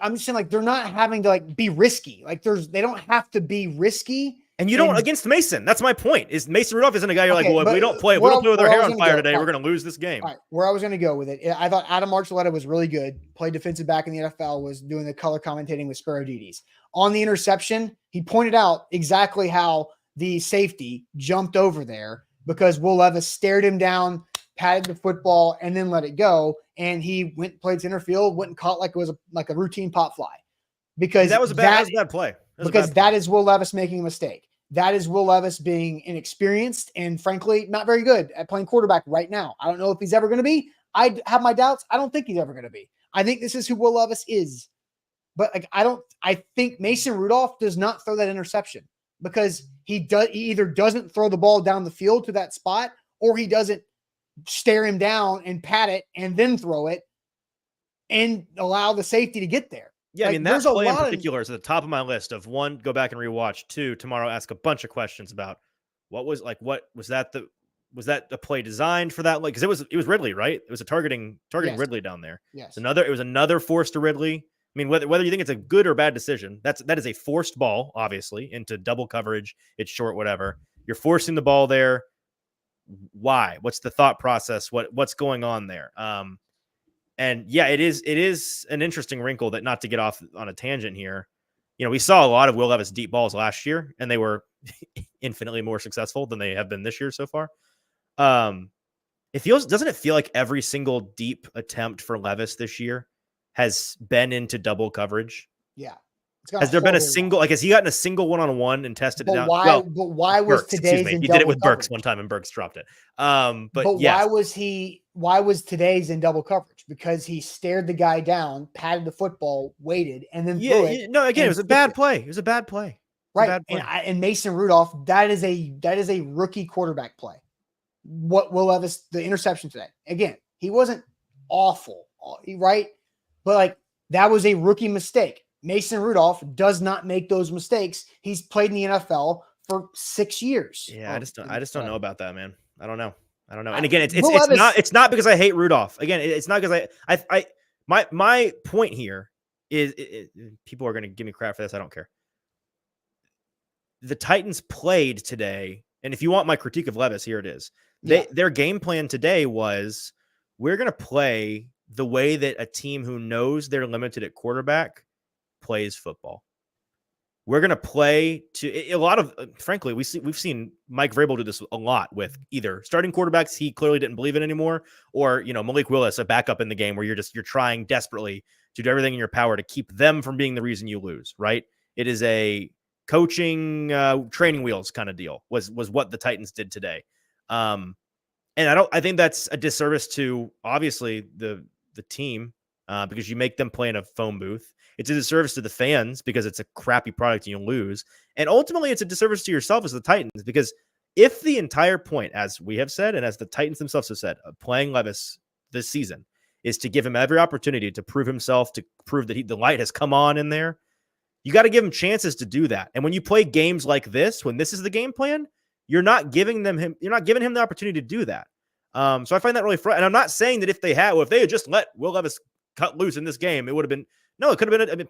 they're not having to like be risky. Like they don't have to be risky. And you don't against Mason. That's my point. Is Mason Rudolph isn't a guy you're like, well, if we don't play with our hair on fire today, we're going to lose this game. All right, where I was going to go with it, I thought Adam Archuleta was really good. Played defensive back in the NFL, was doing the color commentating with Spiro Dides. On the interception, he pointed out exactly how the safety jumped over there because Will Levis stared him down, patted the football, and then let it go. And he played center field, went and caught like it was a routine pop fly. Because that was a bad play. That is Will Levis making a mistake. That is Will Levis being inexperienced and frankly not very good at playing quarterback right now. I don't know if he's ever going to be. I have my doubts. I don't think he's ever going to be. I think this is who Will Levis is. But like I think Mason Rudolph does not throw that interception because he either doesn't throw the ball down the field to that spot or he doesn't stare him down and pat it and then throw it and allow the safety to get there. Yeah, I mean, that play in particular is at the top of my list of 1, go back and rewatch, 2, tomorrow ask a bunch of questions about what was that a play designed for that? Like, because it was Ridley, right? It was a targeting yes. Ridley down there. Yes. It was another force to Ridley. I mean, whether you think it's a good or bad decision, that is a forced ball, obviously, into double coverage. It's short, whatever. You're forcing the ball there. Why? What's the thought process? What's going on there? And yeah, it is an interesting wrinkle that, not to get off on a tangent here, we saw a lot of Will Levis deep balls last year, and they were infinitely more successful than they have been this year so far. Doesn't it feel like every single deep attempt for Levis this year has been into double coverage? Yeah. Has there been a single, like, has he gotten a single one-on-one and tested it out? But why was today's in double coverage? He did it with Burks one time and Burks dropped it. But yes. Why was today's in double coverage? Because he stared the guy down, patted the football, waited, and then threw it. No, again, it was a bad play. It was a bad play. Right. And Mason Rudolph, that is a rookie quarterback play. What Will Levis, the interception today. Again, he wasn't awful, right? But like that was a rookie mistake. Mason Rudolph does not make those mistakes. He's played in the NFL for 6 years. Yeah, I just don't know about that, man. I don't know. And again, it's not because I hate Rudolph. Again, it's not because my point here is people are going to give me crap for this. I don't care. The Titans played today, and if you want my critique of Levis, here it is. Their game plan today was, we're going to play the way that a team who knows they're limited at quarterback plays football. We're going to play to a lot of, frankly, we've seen Mike Vrabel do this a lot with either starting quarterbacks he clearly didn't believe in anymore, or, Malik Willis, a backup in the game where you're trying desperately to do everything in your power to keep them from being the reason you lose, right? It is a coaching training wheels kind of deal was what the Titans did today. And I think that's a disservice to obviously the team because you make them play in a phone booth. It's a disservice to the fans because it's a crappy product and you lose. And ultimately, it's a disservice to yourself as the Titans, because if the entire point, as we have said, and as the Titans themselves have said, of playing Levis this season is to give him every opportunity to prove himself, to prove that the light has come on in there, you got to give him chances to do that. And when you play games like this, when this is the game plan, you're not giving him the opportunity to do that. So I find that really frustrating. And I'm not saying that if they had just let Will Levis cut loose in this game, it would have been. No, it could have been.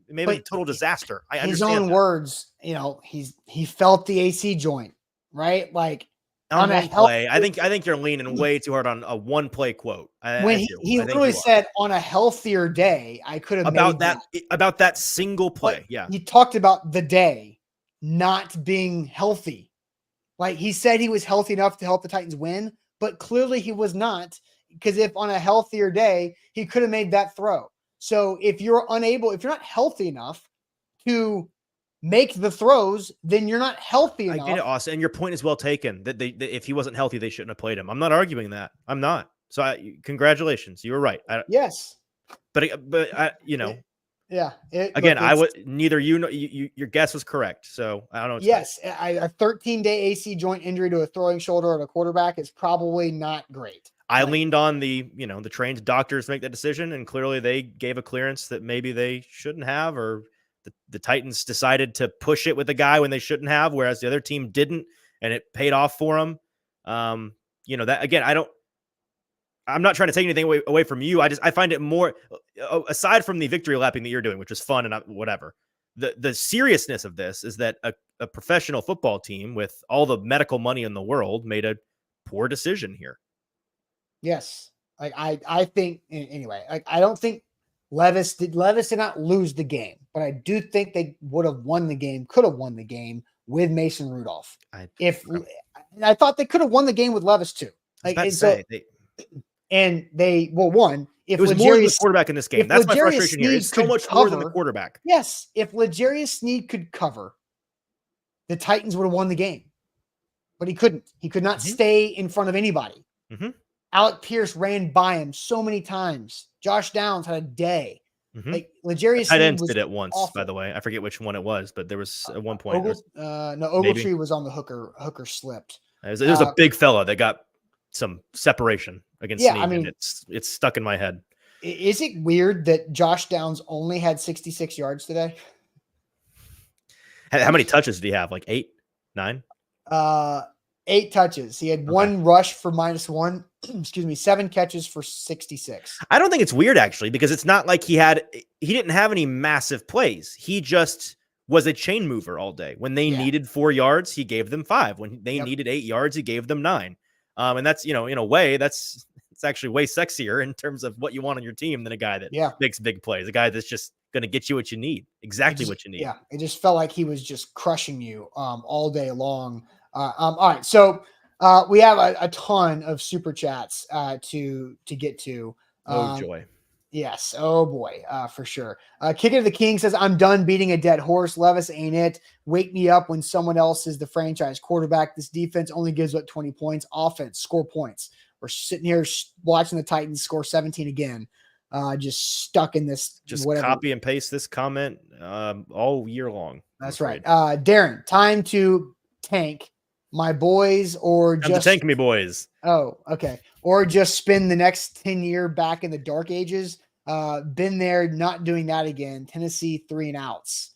Maybe a total disaster. I understand. His own words, he felt the AC joint, right? Like on a play. I think you're leaning way too hard on a one play quote. He literally said, "On a healthier day, I could have about that single play." Yeah, he talked about the day not being healthy. Like he said, he was healthy enough to help the Titans win, but clearly he was not, because if on a healthier day, he could have made that throw. So if you're not healthy enough to make the throws, then you're not healthy enough. I get it, Austin. And your point is well taken that if he wasn't healthy, they shouldn't have played him. I'm not arguing that. I'm not. So congratulations. You were right. Yes. But Yeah. Again, I would neither your guess was correct. So I don't know. Yes, a 13-day AC joint injury to a throwing shoulder of a quarterback is probably not great. I leaned on the trained doctors to make that decision, and clearly they gave a clearance that maybe they shouldn't have, or the Titans decided to push it with the guy when they shouldn't have, whereas the other team didn't, and it paid off for them. That again, I'm not trying to take anything away from you. I find it more, aside from the victory lapping that you're doing, which was fun and whatever. The seriousness of this is that a professional football team with all the medical money in the world made a poor decision here. Yes. I think anyway, I don't think Levis did not lose the game, but I do think they would have won the game, could have won the game with Mason Rudolph. I thought they could have won the game with Levis too. One, if it was more than the quarterback in this game. That's my frustration here. It's so much more than the quarterback. Yes. If L'Jarius Sneed could cover, the Titans would have won the game, but he couldn't. He could not stay in front of anybody. Mm-hmm. Alec Pierce ran by him so many times. Josh Downs had a day. Mm-hmm. Like L'Jarius Sneed did it once, awful. By the way. I forget which one it was, but there was at one point. Ogletree was on the hooker. Hooker slipped. It was a big fella that got some separation against Sneed, and it's stuck in my head. Is it weird that Josh Downs only had 66 yards today? How many touches did he have? Like 8, 9? 8 touches. He had one rush for -1. 7 catches for 66. I don't think it's weird actually, because it's not like he didn't have any massive plays. He just was a chain mover all day. When they needed 4 yards, he gave them 5. When they needed 8 yards, he gave them 9. And that's, in a way, it's actually way sexier in terms of what you want on your team than a guy that makes big plays, a guy that's just going to get you what you need, what you need. Yeah, it just felt like he was just crushing you all day long. All right, so we have a ton of super chats to get to. Oh joy. Yes. Oh boy. For sure. Kick It to the King says, I'm done beating a dead horse. Levis ain't it. Wake me up when someone else is the franchise quarterback. This defense only gives up 20 points. Offense, score points. We're sitting here watching the Titans score 17 again. Just stuck in this. Just copy and paste this comment all year long. That's right. Darren, time to tank my boys, or just tank me boys. Oh, okay. Or just spend the next 10 year back in the dark ages. Been there, not doing that again. Tennessee 3 and outs.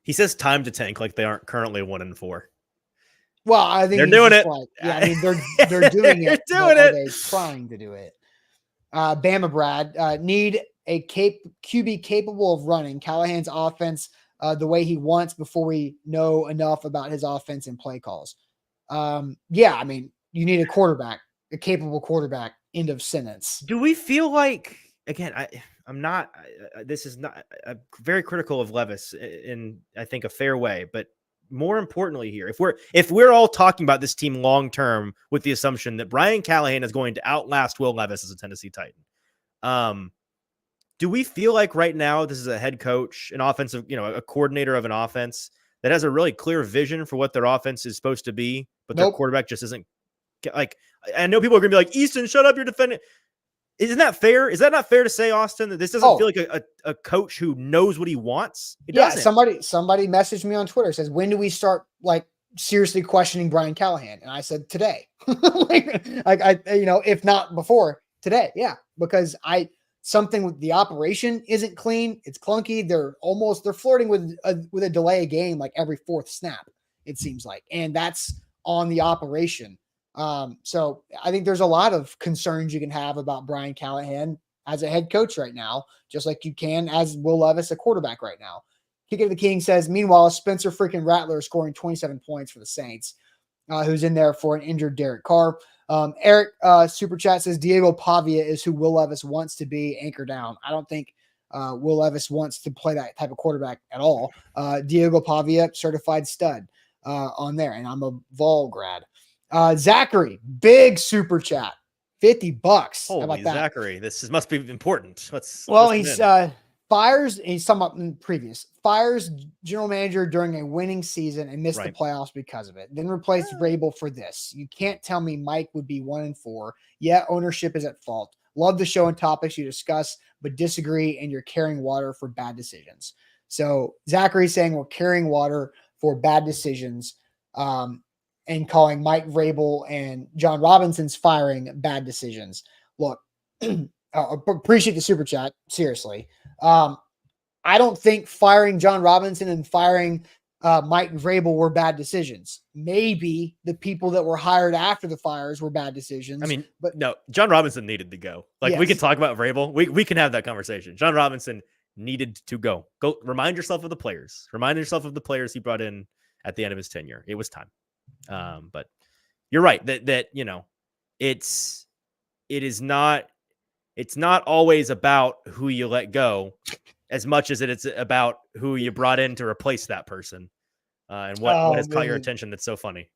He says time to tank like they aren't currently 1-4. Well, I think they're doing it. They're doing it. They're trying to do it. Bama Brad, need a QB capable of running Callahan's offense the way he wants before we know enough about his offense and play calls. You need a capable quarterback. End of sentence. Do we feel like, again, this is not very critical of Levis in, I think, a fair way, but more importantly here, if we're all talking about this team long term with the assumption that Brian Callahan is going to outlast Will Levis as a Tennessee Titan, do we feel like right now this is a head coach, an offensive, a coordinator of an offense that has a really clear vision for what their offense is supposed to be, but their quarterback just isn't like? I know people are going to be like, Easton, shut up, you're defending. Isn't that fair? Is that not fair to say, Austin, that this doesn't feel like a coach who knows what he wants? It doesn't. Somebody messaged me on Twitter, says, when do we start seriously questioning Brian Callahan? And I said, today. If not before, today. Yeah, because something with the operation isn't clean. It's clunky. They're flirting with a delay of game like every 4th snap, it seems like. And that's on the operation. So I think there's a lot of concerns you can have about Brian Callahan as a head coach right now, just like you can as Will Levis, a quarterback right now. Kick It to the King says, meanwhile, Spencer freaking Rattler is scoring 27 points for the Saints, who's in there for an injured Derek Carr. Eric Super Chat says Diego Pavia is who Will Levis wants to be, anchor down. I don't think Will Levis wants to play that type of quarterback at all. Diego Pavia, certified stud on there, and I'm a Vol grad. Zachary, big super chat, $50. Holy, how about that? Zachary, must be important. Fires general manager during a winning season and missed the playoffs because of it. Then replaced Rabel for this. You can't tell me Mike would be 1-4. Yeah, ownership is at fault. Love the show and topics you discuss, but disagree, and you're carrying water for bad decisions. So Zachary saying we're carrying water for bad decisions, and calling Mike Vrabel and John Robinson's firing bad decisions. Look, appreciate the super chat. Seriously. I don't think firing John Robinson and firing Mike Vrabel were bad decisions. Maybe the people that were hired after the fires were bad decisions. I mean, but no, John Robinson needed to go. Like, we Yes. can talk about Vrabel. We can have that conversation. John Robinson needed to go. Go remind yourself of the players. Remind yourself of the players he brought in at the end of his tenure. It was time. But you're right that it's not always about who you let go as much as it's about who you brought in to replace that person. And what has caught your attention that's so funny?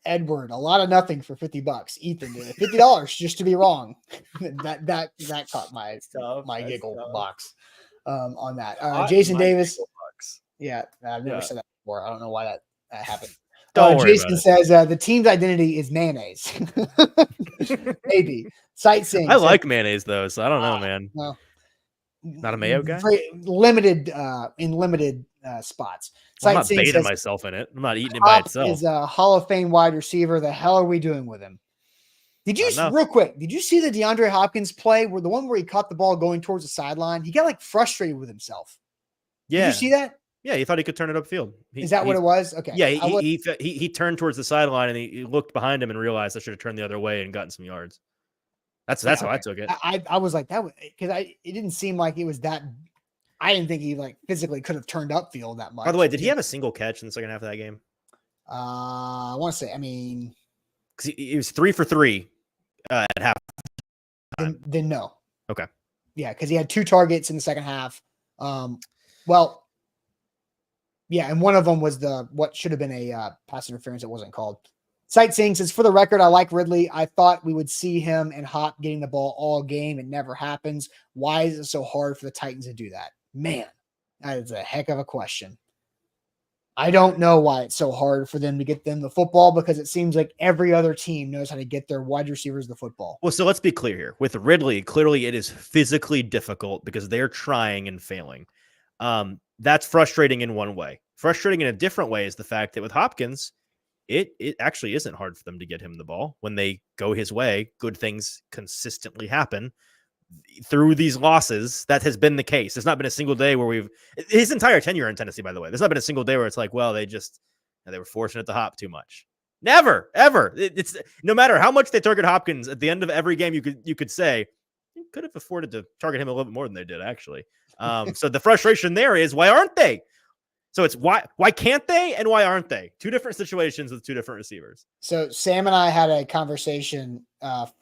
Edward, a lot of nothing for $50. Ethan did it. $50 just to be wrong. that caught my giggle box on that. Jason Davis. Yeah, I've never said that before. I don't know why that happened. Don't worry Jason about says the team's identity is mayonnaise. Maybe. Sightseeing. I like mayonnaise though, so I don't know, man. Well, not a mayo guy. Limited in limited spots. Well, I'm not Sightseeing bathing says, myself in it. I'm not eating it by itself. Is a Hall of Fame wide receiver. The hell are we doing with him? Did you real quick? Did you see the DeAndre Hopkins play where the one where he caught the ball going towards the sideline? He got like frustrated with himself. Yeah. Did you see that? Yeah, he thought he could turn it upfield. Is that what it was? Okay. Yeah, he turned towards the sideline and he looked behind him and realized I should have turned the other way and gotten some yards. That's how I took it. I was like that because it didn't seem like it was that. I didn't think he like physically could have turned upfield that much. By the way, did he have a single catch in the second half of that game? I want to say. I mean, because he was 3 for 3 at half. Then no. Okay. Yeah, because he had 2 targets in the second half. Well. Yeah, and one of them was what should have been a pass interference that wasn't called. Sightseeing says, for the record, I like Ridley. I thought we would see him and Hop getting the ball all game. It never happens. Why is it so hard for the Titans to do that? Man, that is a heck of a question. I don't know why it's so hard for them to get them the football because it seems like every other team knows how to get their wide receivers the football. Well, so let's be clear here. With Ridley, clearly it is physically difficult because they're trying and failing. That's frustrating in one way. Frustrating in a different way is the fact that with Hopkins, it actually isn't hard for them to get him the ball. When they go his way, good things consistently happen. Through these losses, that has been the case. There's not been a single day where his entire tenure in Tennessee, by the way, there's not been a single day where it's like, well, they were fortunate to hop too much. Never, ever. It's no matter how much they target Hopkins at the end of every game, you could say you could have afforded to target him a little bit more than they did, actually. So the frustration there is, why aren't they? So it's why can't they and why aren't they? Two different situations with two different receivers. So Sam and I had a conversation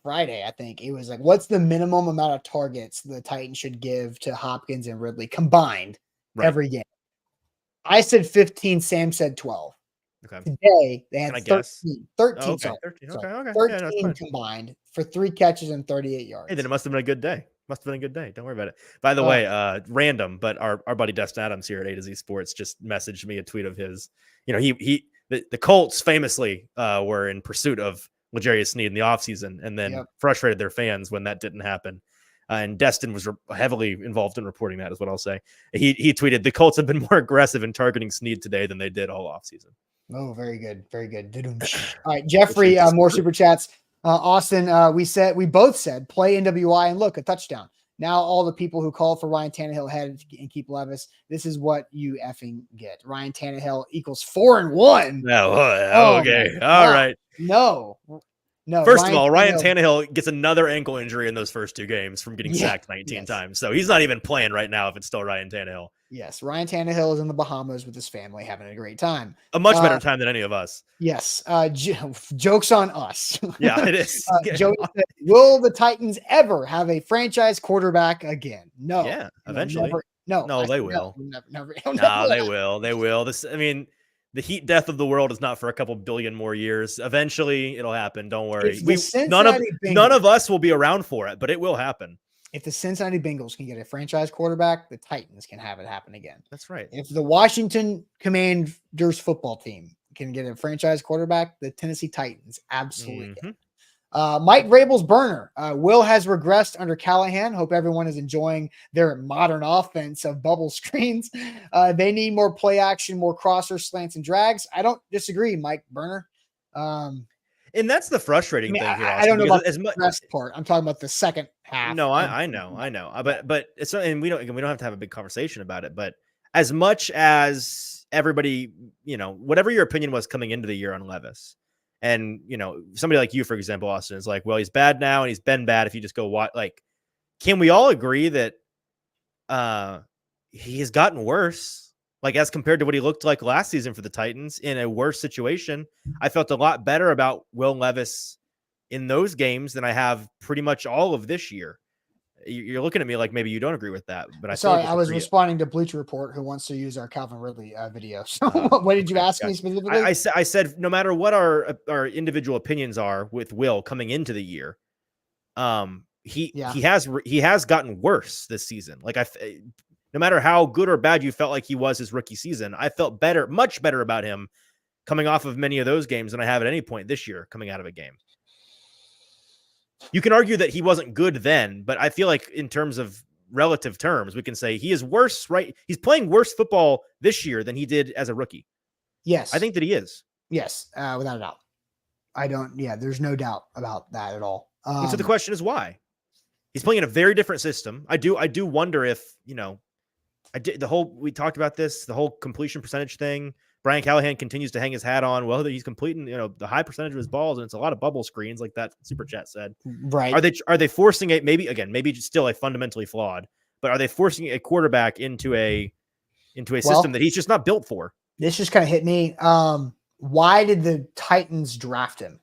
Friday, I think. It was like, what's the minimum amount of targets the Titans should give to Hopkins and Ridley combined every game? I said 15. Sam said 12. Okay. Today, they had 13. 13, oh, okay. sorry. 13, okay. 13 combined for 3 catches and 38 yards. Hey, then it must have been a good day. Must have been a good day. Don't worry about it. By the way, random, but our buddy Dustin Adams here at A to Z Sports just messaged me a tweet of his. You know, the Colts famously were in pursuit of L'Jarius Sneed in the offseason and then frustrated their fans when that didn't happen. And Destin was heavily involved in reporting that, is what I'll say. He tweeted, the Colts have been more aggressive in targeting Sneed today than they did all offseason. Oh, very good. Very good. All right, Jeffrey, more super chats. Austin, we both said play NWI and look, a touchdown. Now all the people who called for Ryan Tannehill head and keep Levis, this is what you effing get. Ryan Tannehill equals 4-1. Okay. All right. No. First of all, Ryan Tannehill gets another ankle injury in those first 2 games from getting sacked 19 times. So he's not even playing right now if it's still Ryan Tannehill. Yes, Ryan Tannehill is in the Bahamas with his family having a great time. A much better time than any of us. Yes. Joke's on us. Yeah, it is. Joey said, will the Titans ever have a franchise quarterback again? No. Yeah, eventually. No, they will. Never. No, they will. They will. The heat death of the world is not for a couple billion more years. Eventually, it'll happen. Don't worry. None of us will be around for it, but it will happen. If the Cincinnati Bengals can get a franchise quarterback, the Titans can have it happen again. That's right. If the Washington Commanders football team can get a franchise quarterback, the Tennessee Titans absolutely can. Mike Vrabel's burner. Will has regressed under Callahan. Hope everyone is enjoying their modern offense of bubble screens. They need more play action, more crossers, slants, and drags. I don't disagree, Mike Burner. And that's the frustrating thing here, I don't know about as the much rest part. I'm talking about the second half. No, I know. But it's, and we don't have to have a big conversation about it. But as much as everybody, whatever your opinion was coming into the year on Levis, and somebody like you, for example, Austin, is like, well, he's bad now, and he's been bad. If you just go watch, like, can we all agree that he has gotten worse? Like, as compared to what he looked like last season for the Titans in a worse situation, I felt a lot better about Will Levis in those games than I have pretty much all of this year. You're looking at me like maybe you don't agree with that, but I was responding to Bleacher Report, who wants to use our Calvin Ridley video. So what did you ask me specifically? I said no matter what our individual opinions are with Will coming into the year, he has gotten worse this season. Like no matter how good or bad you felt like he was his rookie season, I felt much better about him coming off of many of those games than I have at any point this year coming out of a game. You can argue that he wasn't good then, but I feel like in terms of relative terms, we can say he is worse, right? He's playing worse football this year than he did as a rookie. Yes. I think that he is. Yes, without a doubt. There's no doubt about that at all. And so the question is why? He's playing in a very different system. I do wonder if, we talked about this, the whole completion percentage thing. Brian Callahan continues to hang his hat on whether he's completing, the high percentage of his balls, and it's a lot of bubble screens, like that super chat said. Right? Are they forcing it? Maybe still a fundamentally flawed, but are they forcing a quarterback into a system that he's just not built for? This just kind of hit me. Why did the Titans draft him?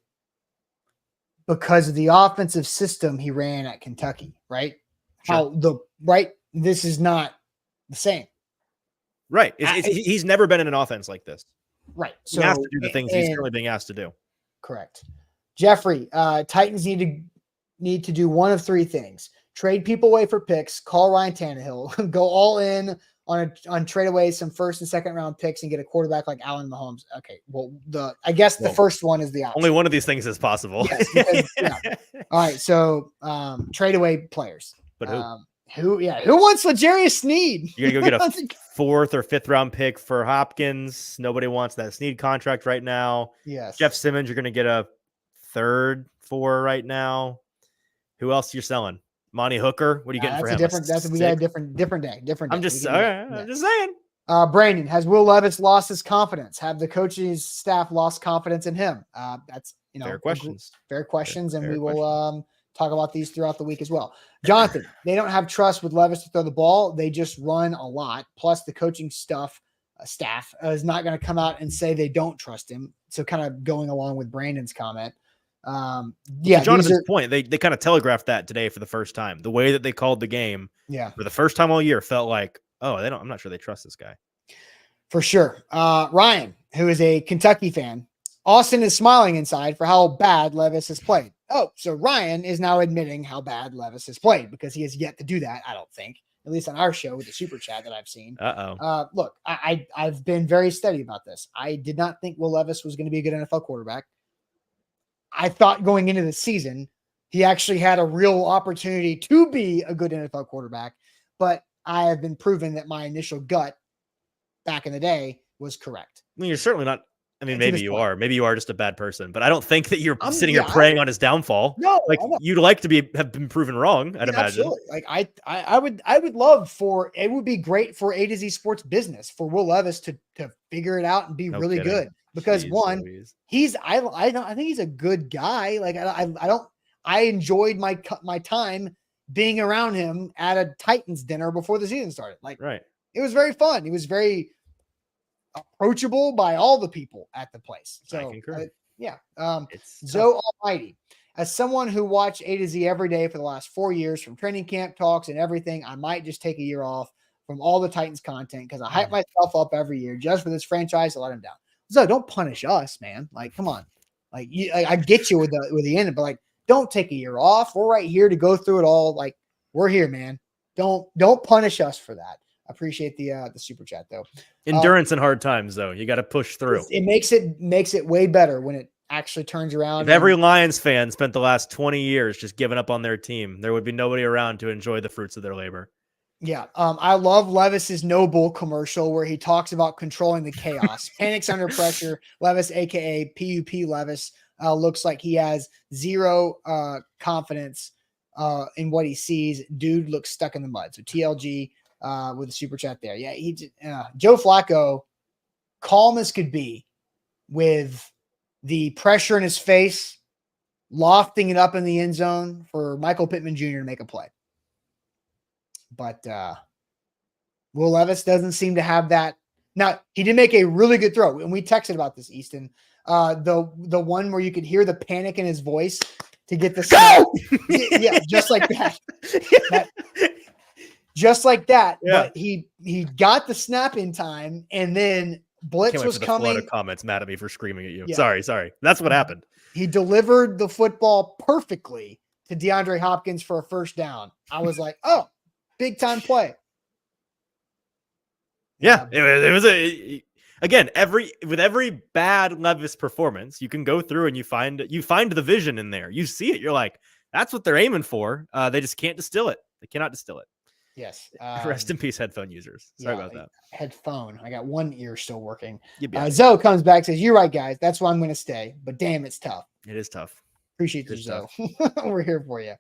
Because of the offensive system he ran at Kentucky, right? Sure. This is not the same. Right. He's never been in an offense like this. Right. So he has to do the things he's currently being asked to do. Correct. Jeffrey, Titans need to do one of three things: trade people away for picks, call Ryan Tannehill, go all in on trade away some first and second round picks, and get a quarterback like Allen Mahomes. Okay. Well, the first one is the option. Only one of these things is possible. Yes, because, All right. So trade away players. But who? Who wants L'Jarius Sneed? You're going to go get a fourth or fifth round pick for Hopkins. Nobody wants that Sneed contract right now. Yes. Jeff Simmons, you're going to get a third for right now. Who else you're selling? Monty Hooker. What are you getting for him? We got a different day. I'm just saying. Brandon, has Will Levis lost his confidence? Have the coaching staff lost confidence in him? That's fair questions. We will talk about these throughout the week as well. Jonathan, they don't have trust with Levis to throw the ball. They just run a lot. Plus, the coaching staff is not going to come out and say they don't trust him. So, kind of going along with Brandon's comment. To Jonathan's point, they kind of telegraphed that today for the first time. The way that they called the game, for the first time all year, felt like, I'm not sure they trust this guy. For sure. Ryan, who is a Kentucky fan, Austin is smiling inside for how bad Levis has played. Oh, so Ryan is now admitting how bad Levis has played because he has yet to do that, I don't think, at least on our show with the super chat that I've seen. Look, I've been very steady about this. I did not think Will Levis was going to be a good NFL quarterback. I thought going into the season, he actually had a real opportunity to be a good NFL quarterback, but I have been proven that my initial gut back in the day was correct. I mean, you're certainly not. I mean, maybe you are. Maybe you are just a bad person, but I don't think that you're sitting here preying on his downfall. No, like you'd like to have been proven wrong. I'd imagine. Absolutely. Like I would love it would be great for A to Z Sports business for Will Levis to figure it out and be really good because I think he's a good guy. Like I enjoyed my time being around him at a Titans dinner before the season started. Like, right. It was very fun. He was very approachable by all the people at the place. So, I concur. Zoe Almighty, as someone who watched A to Z every day for the last 4 years, from training camp talks and everything, I might just take a year off from all the Titans content because I hype myself up every year just for this franchise to let him down. So don't punish us, man. Like, come on. Like, I get you with the end, but like, don't take a year off. We're right here to go through it all. Like, we're here, man. Don't punish us for that. I appreciate the super chat though. Endurance in hard times, though. You got to push through. It makes it way better when actually turns around. If every Lions fan spent the last 20 years just giving up on their team, there would be nobody around to enjoy the fruits of their labor. Yeah. I love Levis's No Bull commercial where he talks about controlling the chaos. Panics under pressure. Levis, aka PUP Levis, looks like he has zero confidence in what he sees. Dude looks stuck in the mud. So TLG with a super chat there. Yeah, Joe Flacco, calm as could be with the pressure in his face, lofting it up in the end zone for Michael Pittman Jr. to make a play. But Will Levis doesn't seem to have that. Now, he did make a really good throw, and we texted about this, Easton. The one where you could hear the panic in his voice to get the snap. Yeah, just like that. Just like that. Yeah. But he got the snap in time, and then blitz was coming. Flood of comments mad at me for screaming at you. Yeah. Sorry. That's what happened. He delivered the football perfectly to DeAndre Hopkins for a first down. I was like, oh, big time play. Yeah, it was again, with every bad Levis performance, you can go through and you find the vision in there. You see it. You're like, that's what they're aiming for. They just can't distill it. They cannot distill it. Yes. Rest in peace, headphone users. Sorry about that. Headphone. I got one ear still working. Zoe comes back, says, "You're right, guys. That's why I'm going to stay. But damn, it's tough." It is tough. Appreciate you, Zoe. We're here for you.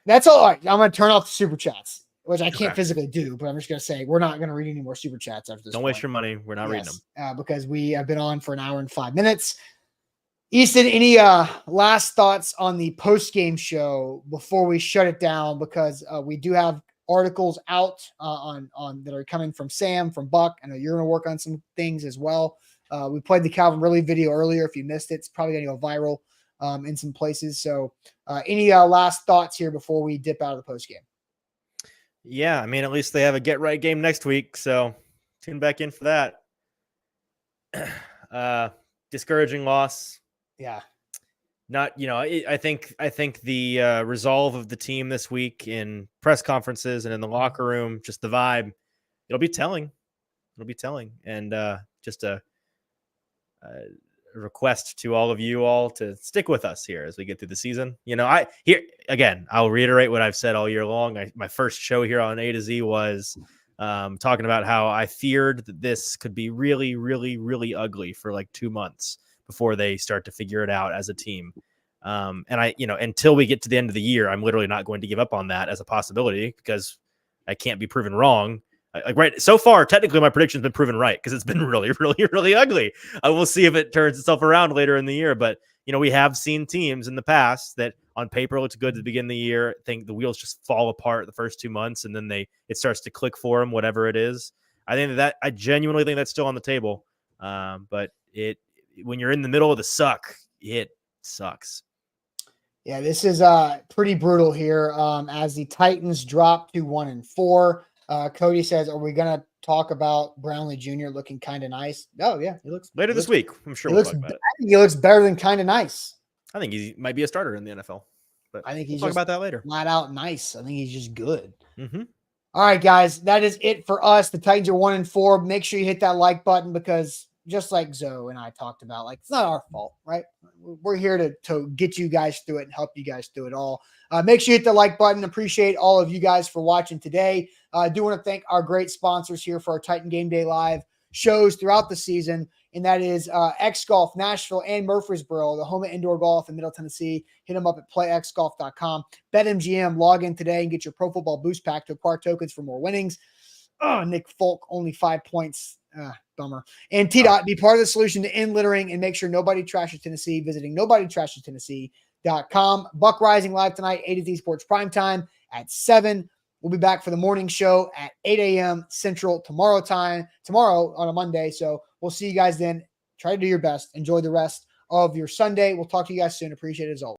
That's all right. I'm going to turn off the super chats, which I can't physically do, but I'm just going to say we're not going to read any more super chats after this. Don't waste your money. We're not reading them. Because we have been on for an hour and 5 minutes. Easton, any last thoughts on the post-game show before we shut it down? Because we do have articles out on that are coming from Sam, from Buck. I know you're going to work on some things as well. We played the Calvin Ridley video earlier. If you missed it, it's probably going to go viral in some places. So any last thoughts here before we dip out of the post-game? Yeah, I mean, at least they have a get-right game next week, so tune back in for that. Discouraging loss. Yeah. Not, I think the resolve of the team this week in press conferences and in the locker room, just the vibe, it'll be telling. And just a request to all of you all to stick with us here as we get through the season. I'll reiterate what I've said all year long. My first show here on A to Z was talking about how I feared that this could be really, really, really ugly for like 2 months before they start to figure it out as a team. And until we get to the end of the year, I'm literally not going to give up on that as a possibility because I can't be proven wrong. Right. So far, technically, my prediction's been proven right because it's been really, really, really ugly. We'll see if it turns itself around later in the year. But, we have seen teams in the past that on paper looks good at the beginning of the year. Think the wheels just fall apart the first 2 months and then it starts to click for them, whatever it is. I genuinely think that's still on the table. But when you're in the middle of the suck, it sucks. Yeah, this is pretty brutal here as the Titans drop to 1-4. Cody says, are we going to talk about Brownlee Jr. looking kind of nice? Oh, yeah. He looks later this week. I'm sure we'll talk about it. I think he looks better than kind of nice. I think he might be a starter in the NFL. But I think he's talk about that later. Flat out nice. I think he's just good. Mm-hmm. All right, guys. That is it for us. The Titans are 1-4. Make sure you hit that like button because just like Zoe and I talked about, it's not our fault, right? We're here to get you guys through it and help you guys through it all. Make sure you hit the like button. Appreciate all of you guys for watching today. I do want to thank our great sponsors here for our Titan Game Day Live shows throughout the season, and that is X Golf, Nashville, and Murfreesboro, the home of indoor golf in Middle Tennessee. Hit them up at playxgolf.com. BetMGM, log in today and get your Pro Football Boost Pack to acquire tokens for more winnings. Nick Folk, only 5 points. Bummer. And T-Dot, be part of the solution to end littering and make sure nobody trashes Tennessee, visiting nobodytrashestennessee.com. Buck Rising live tonight, A to Z Sports Primetime at 7. We'll be back for the morning show at 8 a.m. Central tomorrow on a Monday. So we'll see you guys then. Try to do your best. Enjoy the rest of your Sunday. We'll talk to you guys soon. Appreciate it as always.